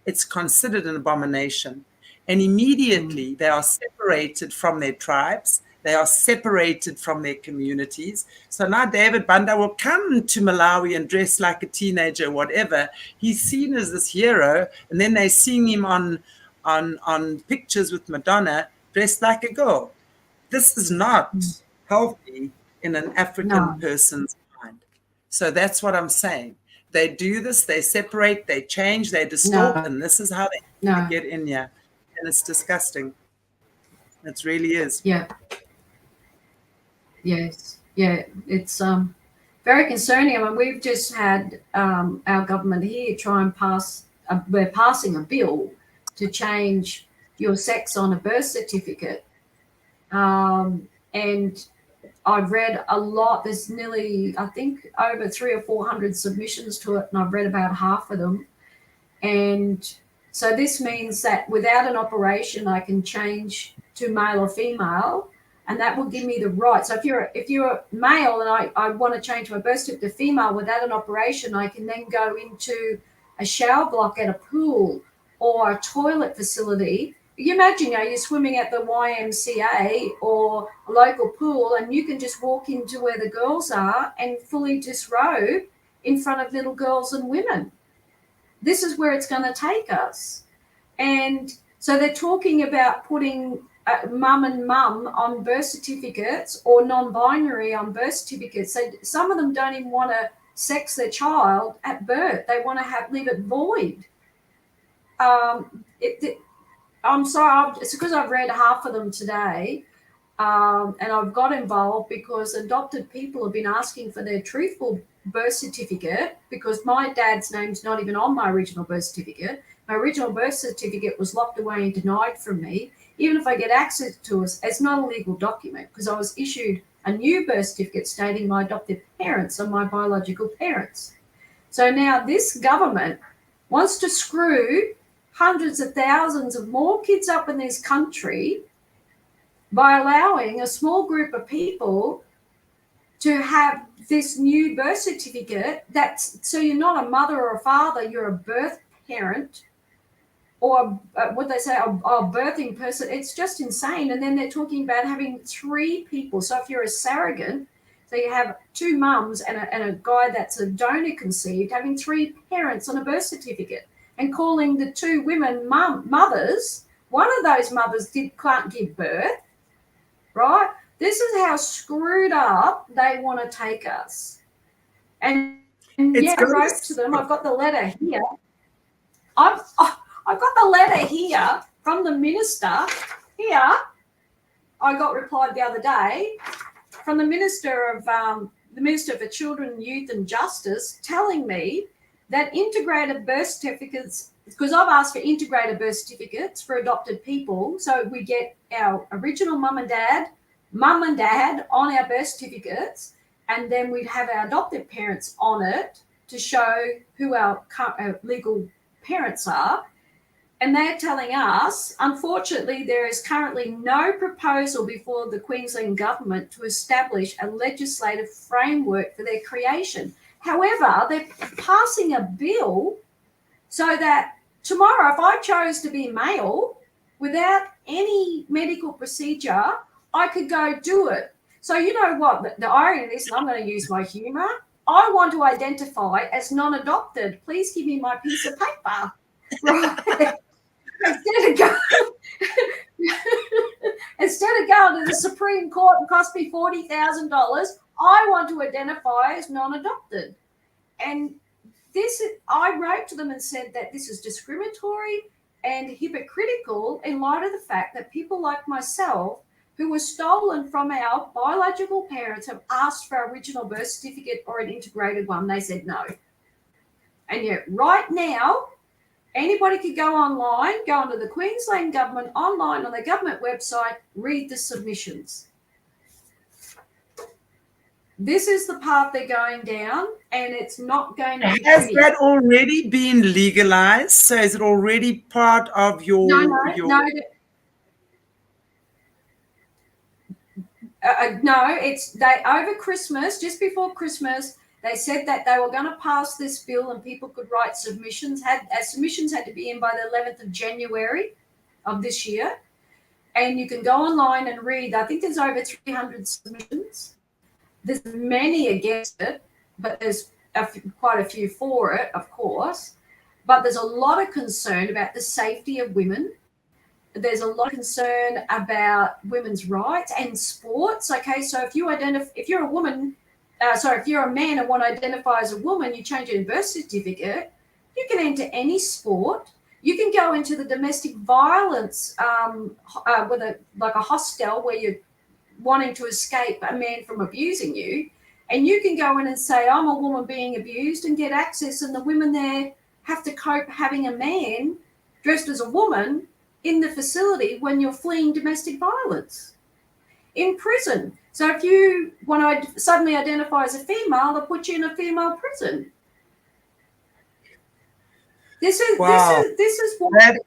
it's considered an abomination. And immediately they are separated from their tribes. They are separated from their communities. So now David Banda will come to Malawi and dress like a teenager, whatever. He's seen as this hero, and then they're seeing him on pictures with Madonna dressed like a girl. This is not healthy in an African person's mind. So that's what I'm saying. They do this, they separate, they change, they distort, and this is how they get in here. And it's disgusting. It really is. Yeah. Yes. Yeah. It's very concerning. I mean, we've just had our government here try and we're passing a bill to change your sex on a birth certificate. And I've read a lot. There's nearly, I think, over 300 or 400 submissions to it, and I've read about half of them. And so this means that without an operation, I can change to male or female, and that will give me the right. So if you're male and I want to change my birth certificate to female without an operation, I can then go into a shower block at a pool or a toilet facility. You imagine, you're swimming at the YMCA or a local pool, and you can just walk into where the girls are and fully disrobe in front of little girls and women. This is where it's going to take us. And so they're talking about putting mum and mum on birth certificates or non-binary on birth certificates. So some of them don't even want to sex their child at birth. They want to leave it void. I'm sorry, it's because I've read half of them today, and I've got involved because adopted people have been asking for their truthful birth certificate, because my dad's name's not even on my original birth certificate. My original birth certificate was locked away and denied from me. Even if I get access to it, it's not a legal document, because I was issued a new birth certificate stating my adopted parents are my biological parents. So now this government wants to screw hundreds of thousands of more kids up in this country by allowing a small group of people to have this new birth certificate. So you're not a mother or a father, you're a birth parent, or what they say, a birthing person. It's just insane. And then they're talking about having 3 people. So if you're a surrogate, so you have 2 mums and a guy that's a donor conceived, having 3 parents on a birth certificate, and calling the 2 women mothers. One of those mothers can't give birth, right? This is how screwed up they want to take us. And I wrote to them. I've got the letter here. I've got the letter here from the minister. Here, I got replied the other day from the Minister for Children, Youth and Justice, telling me that integrated birth certificates, because I've asked for integrated birth certificates for adopted people, so we get our original mum and dad on our birth certificates, and then we'd have our adopted parents on it to show who our legal parents are. And they're telling us, unfortunately, there is currently no proposal before the Queensland government to establish a legislative framework for their creation. However, they're passing a bill so that tomorrow, if I chose to be male without any medical procedure, I could go do it. So you know what? The irony of this, and I'm going to use my humour, I want to identify as non-adopted. Please give me my piece of paper. Right? Instead of going to the Supreme Court and cost me $40,000, I want to identify as non-adopted. And I wrote to them and said that this is discriminatory and hypocritical in light of the fact that people like myself, who were stolen from our biological parents, have asked for our original birth certificate or an integrated one. They said no. And yet right now, anybody could go online, go onto the Queensland government online on the government website, read the submissions. This is the path they're going down, and it's not going to be Has that already been legalized? So is it already part of your... No. No, they over Christmas, just before Christmas, they said that they were going to pass this bill and people could write submissions. Submissions had to be in by the 11th of January of this year. And you can go online and read. I think there's over 300 submissions. There's many against it, but there's quite a few for it, of course. But there's a lot of concern about the safety of women. There's a lot of concern about women's rights and sports. Okay, so if you're a woman, if you're a man and want to identify as a woman, you change your birth certificate, you can enter any sport. You can go into the domestic violence with a hostel where you're wanting to escape a man from abusing you, and you can go in and say, I'm a woman being abused, and get access, and the women there have to cope having a man dressed as a woman in the facility when you're fleeing domestic violence in prison. So if you want to suddenly identify as a female, they'll put you in a female prison. This is what that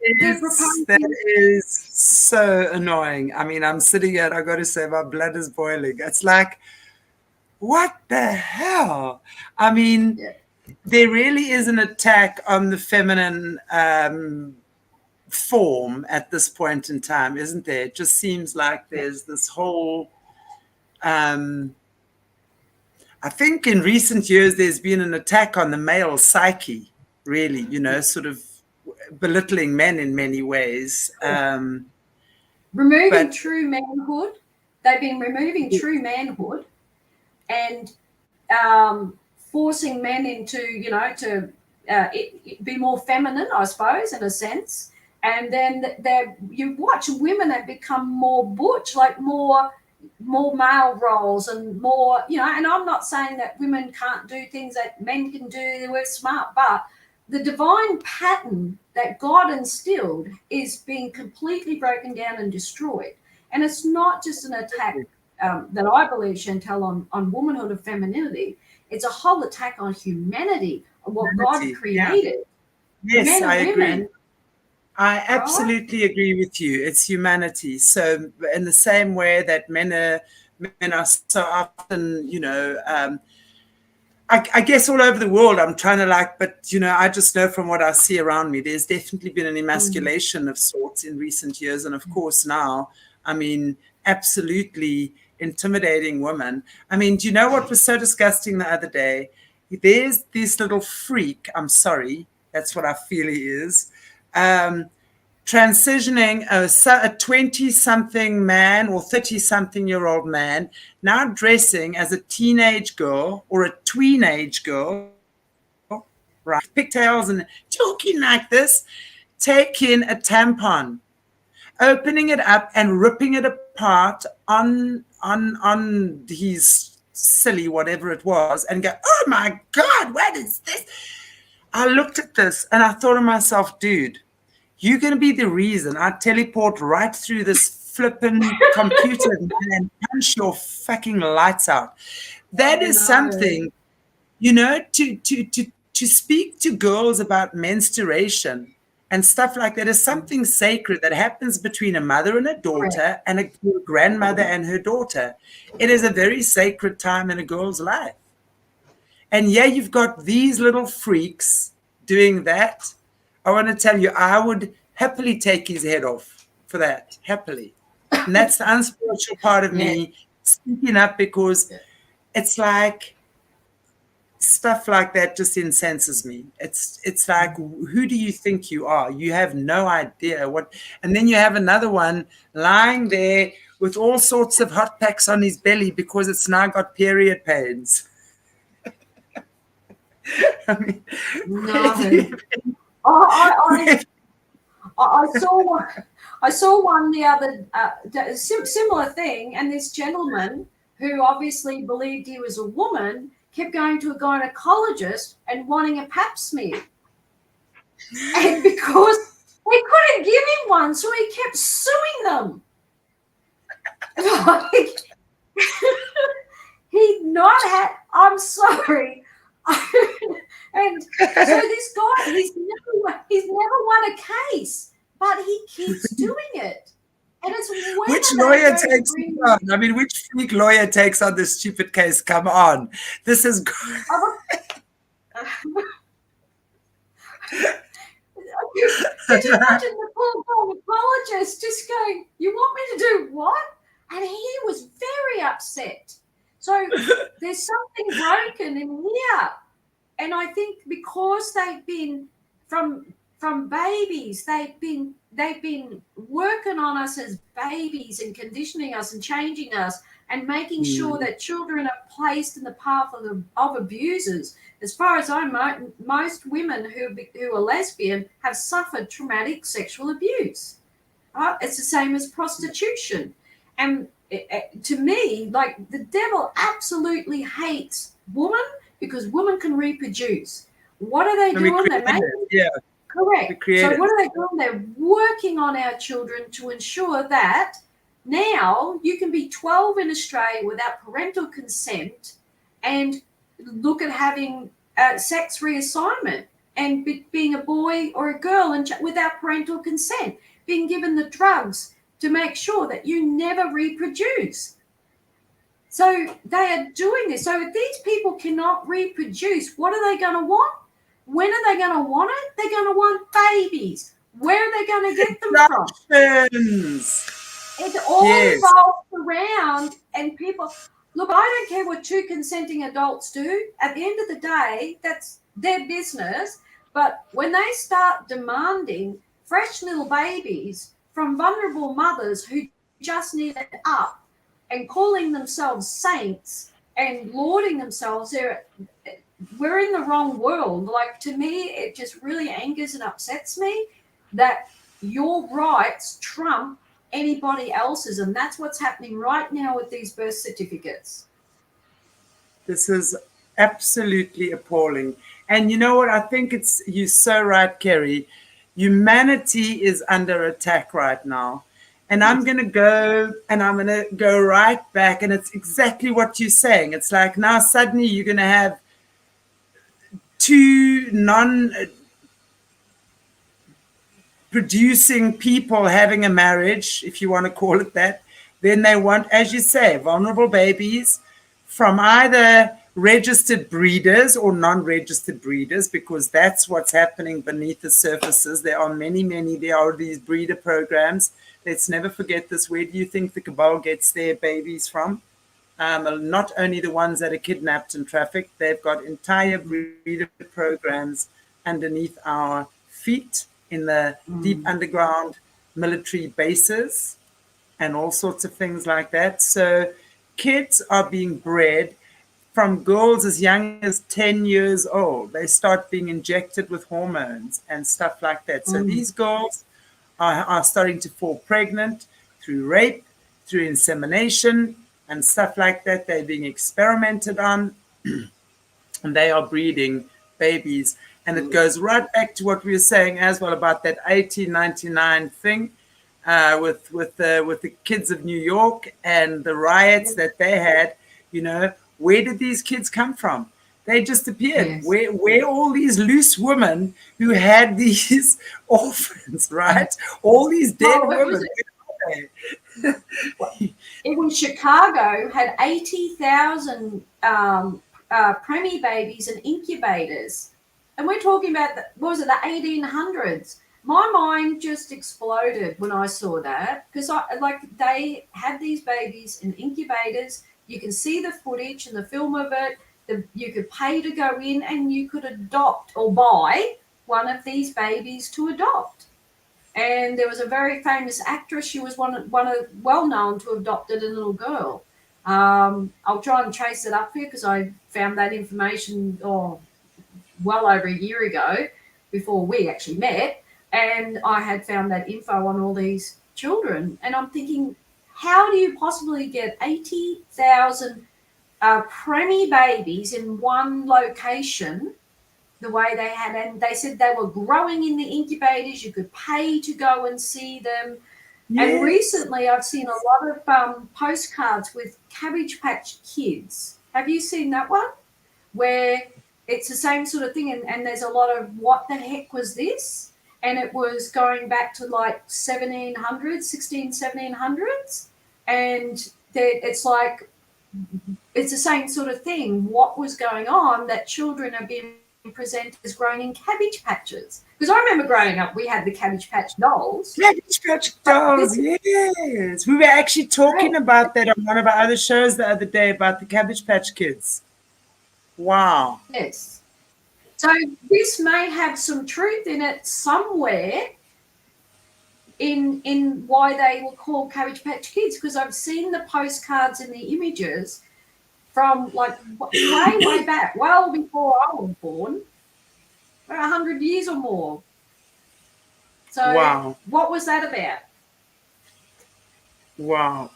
is so annoying. I mean, I'm sitting here and I got to say my blood is boiling. It's like, what the hell? I mean, there really is an attack on the feminine form at this point in time, isn't there? It just seems like there's this whole I think in recent years there's been an attack on the male psyche, really, sort of belittling men in many ways. Removing true manhood. They've been removing true manhood and forcing men into, to be more feminine, I suppose, in a sense. And then you watch women have become more butch, like more male roles and more, and I'm not saying that women can't do things that men can do, we're smart, but the divine pattern that God instilled is being completely broken down and destroyed. And it's not just an attack that I believe, Chantel, on womanhood and femininity. It's a whole attack on humanity, on what God created. Yeah. Yes, men I and women, agree. I absolutely agree with you. It's humanity. So in the same way that men are so often, I guess all over the world, I'm trying to but, I just know from what I see around me, there's definitely been an emasculation of sorts in recent years. And of course now, I mean, absolutely intimidating women. I mean, do you know what was so disgusting the other day? There's this little freak, I'm sorry, that's what I feel he is, transitioning a 20-something man or 30-something-year-old man, now dressing as a teenage girl or a tweenage girl, right? Pigtails and talking like this, taking a tampon, opening it up and ripping it apart on his silly whatever it was, and go, oh my God, what is this? I looked at this and I thought to myself, dude, you're going to be the reason I teleport right through this flipping computer and punch your fucking lights out. That is something, to speak to girls about menstruation and stuff like that is something sacred that happens between a mother and a daughter and a grandmother and her daughter. It is a very sacred time in a girl's life. And you've got these little freaks doing that. I want to tell you, I would happily take his head off for that, happily. And that's the unspiritual part of me speaking up, because it's like stuff like that just incenses me. It's like, who do you think you are? You have no idea what. And then you have another one lying there with all sorts of hot packs on his belly because it's now got period pains. I mean, no. I saw one the other similar thing, and this gentleman who obviously believed he was a woman kept going to a gynecologist and wanting a pap smear, and because they couldn't give him one, so he kept suing them. Like, he'd not had. I'm sorry. And so this guy, he's never won a case, but he keeps doing it. And it's Which whether they lawyer go to takes it bring on? I mean, which freak lawyer takes on this stupid case? Come on. This is... Did you imagine the poor gynecologist just going, "You want me to do what?" And he was very upset. So there's something broken in here. And I think because they've been from babies, they've been working on us as babies and conditioning us and changing us and making sure that children are placed in the path of abusers. As far as I know, most women who are lesbian have suffered traumatic sexual abuse. It's the same as prostitution. And to me, like, the devil absolutely hates women because women can reproduce. What are they doing? They're making... Yeah. Correct. So what are they doing? They're working on our children to ensure that now you can be 12 in Australia without parental consent and look at having sex reassignment and being a boy or a girl and without parental consent, being given the drugs to make sure that you never reproduce. So they are doing this. So if these people cannot reproduce, what are they going to want? When are they going to want it? They're going to want babies. Where are they going to get them from? It all revolves around, and people... Look, I don't care what two consenting adults do. At the end of the day, that's their business. But when they start demanding fresh little babies from vulnerable mothers who just need it up and calling themselves saints and lauding themselves, we're in the wrong world. Like, to me, it just really angers and upsets me that your rights trump anybody else's, and that's what's happening right now with these birth certificates. This is absolutely appalling. And you know what? I think you're so right, Kerri. Humanity is under attack right now. And I'm going to go right back. And it's exactly what you're saying. It's like now suddenly you're going to have two non-producing people having a marriage, if you want to call it that. Then they want, as you say, vulnerable babies from either registered breeders or non-registered breeders, because that's what's happening beneath the surfaces. There are there are these breeder programs. Let's never forget this. Where do you think the cabal gets their babies from? Not only the ones that are kidnapped and trafficked, they've got entire breeder programs underneath our feet in the deep underground military bases and all sorts of things like that. So kids are being bred from girls as young as 10 years old. They start being injected with hormones and stuff like that. So these girls are starting to fall pregnant through rape, through insemination, and stuff like that. They're being experimented on, and they are breeding babies. And it goes right back to what we were saying as well about that 1899 thing with the kids of New York and the riots that they had. You know, where did these kids come from? They just appeared. Yes. Where all these loose women who had these orphans, right? All these dead women. It was Chicago had 80,000 preemie babies and incubators. And we're talking about, what was it, the 1800s. My mind just exploded when I saw that, because they had these babies in incubators. You can see the footage and the film of it. You could pay to go in and you could adopt or buy one of these babies to adopt. And there was a very famous actress. She was one of well known to have adopted a little girl. I'll try and trace it up here because I found that information well over a year ago before we actually met. And I had found that info on all these children. And I'm thinking, how do you possibly get 80,000 preemie babies in one location the way they had? And they said they were growing in the incubators. You could pay to go and see them. Yes. And recently I've seen a lot of postcards with Cabbage Patch Kids. Have you seen that one? Where it's the same sort of thing, and there's a lot of what the heck was this? and it was going back to like 1700s, 1700s, and it's like it's the same sort of thing. What was going on that children are being presented as growing in cabbage patches? Because I remember growing up, we had the Cabbage Patch dolls. Cabbage Patch dolls, yes. We were actually talking about that on one of our other shows the other day about the Cabbage Patch Kids. Wow. Yes. So this may have some truth in it somewhere in why they were called Cabbage Patch Kids, because I've seen the postcards and the images from like way back, well before I was born, 100 years or more. So wow. What was that about? Wow.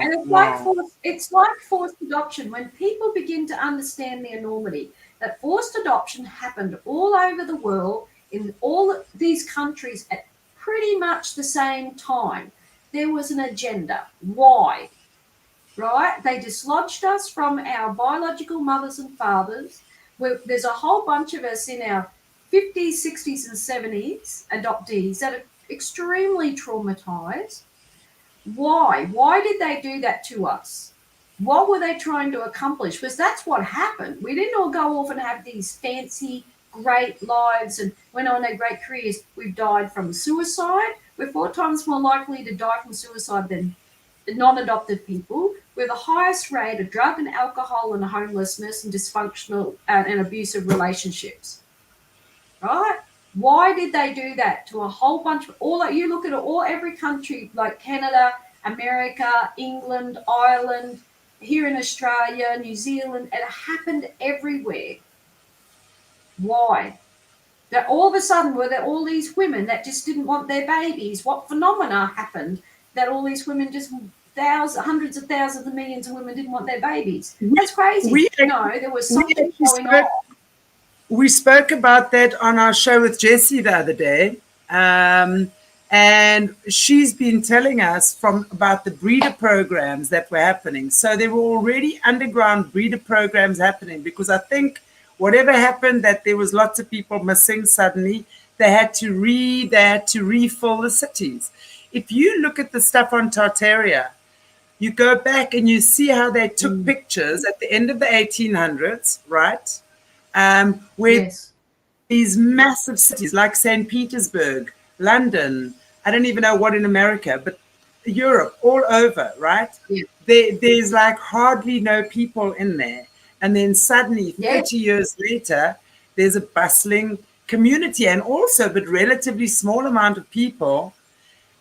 And it's like forced adoption. When people begin to understand the enormity that forced adoption happened all over the world in all these countries at pretty much the same time, there was an agenda. Why? Right? They dislodged us from our biological mothers and fathers. There's a whole bunch of us in our 50s, 60s, and 70s adoptees that are extremely traumatized. Why? Why did they do that to us? What were they trying to accomplish? Because that's what happened. We didn't all go off and have these fancy, great lives and went on their great careers. We've died from suicide. We're 4 times more likely to die from suicide than non-adopted people. We're the highest rate of drug and alcohol and homelessness and dysfunctional and abusive relationships. Right? Why did they do that to a whole bunch of you look at every country like Canada, America, England, Ireland, here in Australia, New Zealand, it happened everywhere. Why? That all of a sudden were there all these women that just didn't want their babies? What phenomena happened that all these women just hundreds of thousands of millions of women didn't want their babies? That's crazy. There was something going on. We spoke about that on our show with Jessie the other day. And she's been telling us about the breeder programs that were happening. So there were already underground breeder programs happening, because I think whatever happened, that there was lots of people missing suddenly, they had to refill the cities. If you look at the stuff on Tartaria, you go back and you see how they took pictures at the end of the 1800s, right? Where these massive cities like St. Petersburg, London, I don't even know what in America, but Europe, all over, right? Yeah. There's like hardly no people in there. And then suddenly, 30 years later, there's a bustling community, and also, but relatively small amount of people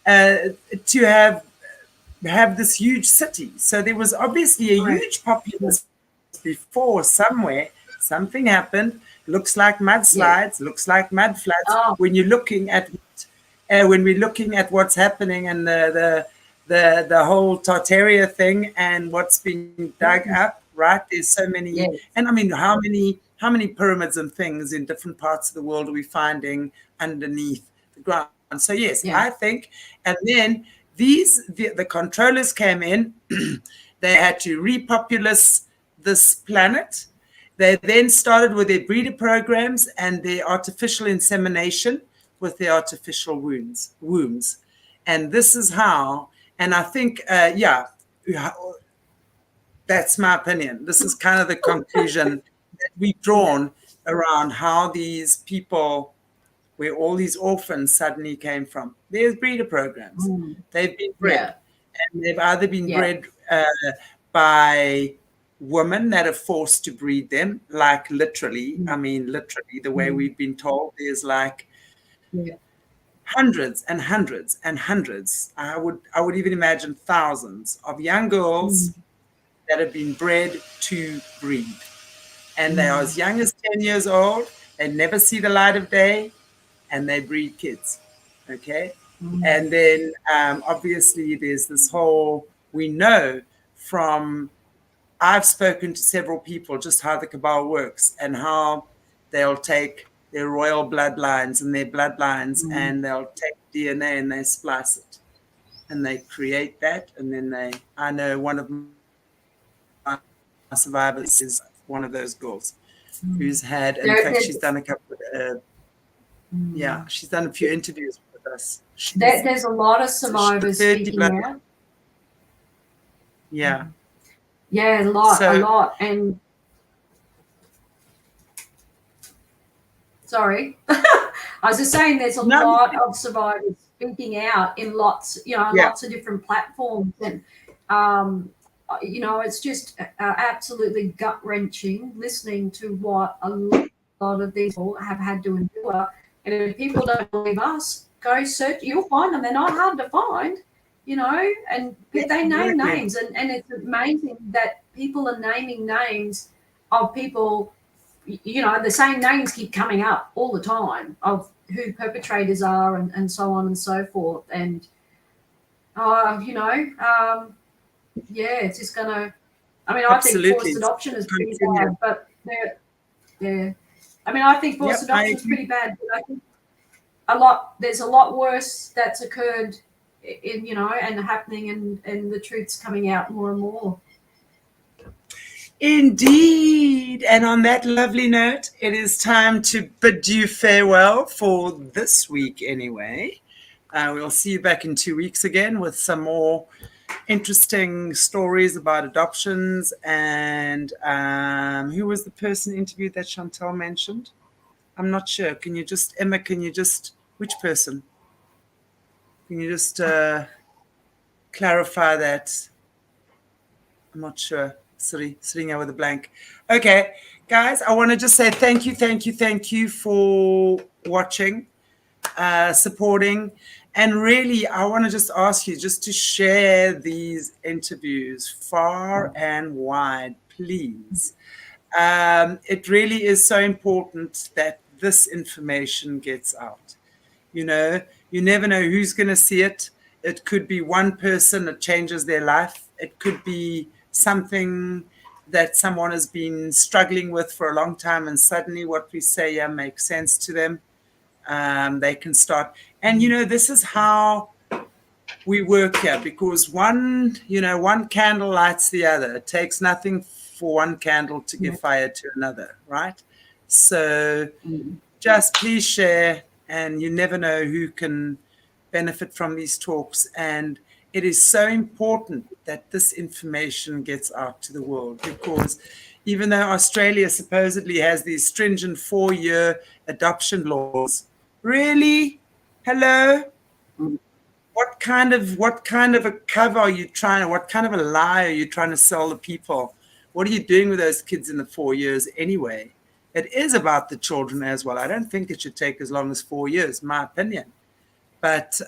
to have this huge city. So there was obviously a huge populace before somewhere. Something happened. Looks like mudslides. Looks like mud floods. When you're looking at when we're looking at what's happening and the whole Tartaria thing and what's been dug up, right? There's so many, and I mean, how many pyramids and things in different parts of the world are we finding underneath the ground? So yes, I think, and then the controllers came in. They had to repopulate this planet. They then started with their breeder programs and their artificial insemination with their artificial wombs. And this is how, and I think, that's my opinion. This is kind of the conclusion that we've drawn around how these people, where all these orphans suddenly came from. There's breeder programs. They've been bred. And they've either been bred by women that are forced to breed them, like literally, I mean, literally, the way we've been told, there's like hundreds and hundreds and hundreds. I would even imagine thousands of young girls that have been bred to breed. And they are as young as 10 years old. They never see the light of day, and they breed kids. Okay. And then obviously there's this whole, we know from, I've spoken to several people just how the cabal works and how they'll take their royal bloodlines and their bloodlines and they'll take DNA and they splice it and they create that. And then I know one of my survivors is one of those girls who's had, in fact, she's done a couple of Yeah, she's done a few interviews with us. There's a lot of survivors speaking out. Yeah. Yeah, a lot. And sorry, I was just saying there's a lot of survivors speaking out in lots of different platforms. And, it's just absolutely gut-wrenching listening to what a lot of these people have had to endure. And if people don't believe us, go search. You'll find them. They're not hard to find, and they name names. And it's amazing that people are naming names of people. The same names keep coming up all the time of who perpetrators are and so on and so forth. And, it's just going to, I think forced adoption is pretty bad, but I think forced adoption is pretty bad, but I think there's a lot worse that's occurred and happening, and the truth's coming out more and more. Indeed. And on that lovely note, it is time to bid you farewell for this week anyway. We'll see you back in 2 weeks again with some more interesting stories about adoptions. And who was the person interviewed that Chantal mentioned? I'm not sure. Emma, which person? Can you just clarify that? I'm not sure. Sorry, sitting here with a blank. Okay, guys, I want to just say thank you for watching, supporting. And really, I want to just ask you just to share these interviews far and wide, please. It really is so important that this information gets out. You never know who's going to see it. It could be one person that changes their life. It could be something that someone has been struggling with for a long time, and suddenly what we say here makes sense to them. They can start. And, this is how we work here, because one candle lights the other. It takes nothing for one candle to give fire to another, right? So just please share, and you never know who can benefit from these talks. And it is so important that this information gets out to the world, because even though Australia supposedly has these stringent 4-year adoption laws, really? Hello? What kind of a cover are you what kind of a lie are you trying to sell the people? What are you doing with those kids in the 4 years anyway? It is about the children as well. I don't think it should take as long as 4 years, my opinion. But,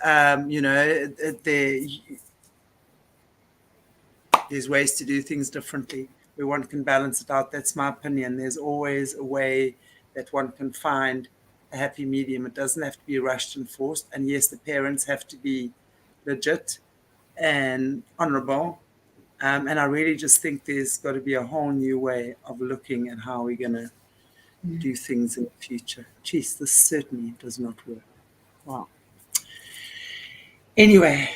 there's ways to do things differently where one can balance it out. That's my opinion. There's always a way that one can find a happy medium. It doesn't have to be rushed and forced. And yes, the parents have to be legit and honorable. And I really just think there's got to be a whole new way of looking at how we're going to do things in the future. Geez, this certainly does not work. Wow. Anyway,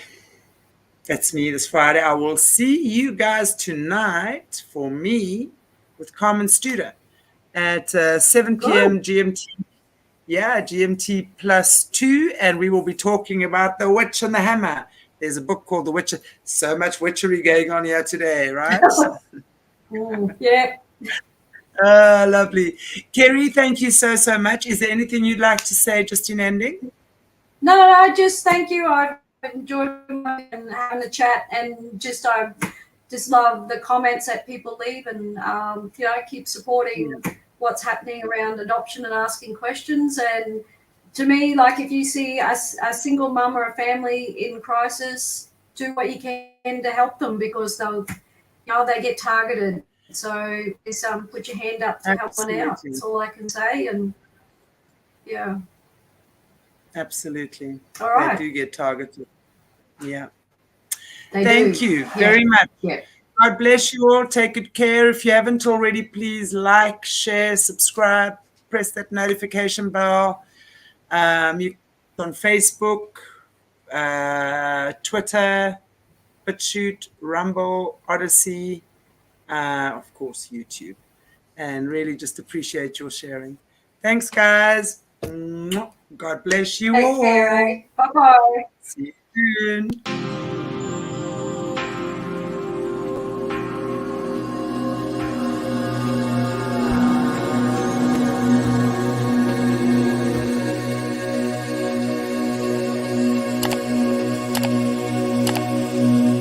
that's me this Friday. I will see you guys tonight for me with Carmen Studer at 7 p.m. GMT. Yeah, GMT +2. And we will be talking about The Witch and the Hammer. There's a book called The Witcher. So much witchery going on here today, right? Yeah. Lovely. Kerri, thank you so much. Is there anything you'd like to say just in ending? No, just thank you. I've enjoyed having a chat, and I just love the comments that people leave, and keep supporting what's happening around adoption and asking questions. And to me, like, if you see a single mum or a family in crisis, do what you can to help them, because they get targeted. So just put your hand up to help one out. That's all I can say. And yeah. Absolutely. All right. They do get targeted. Yeah. Thank you very much. Yeah. God bless you all. Take good care. If you haven't already, please like, share, subscribe, press that notification bell. You on Facebook, Twitter, BitChute, Rumble, Odyssey, of course, YouTube. And really just appreciate your sharing. Thanks, guys. God bless you Take all. care, eh? Bye-bye. See you soon.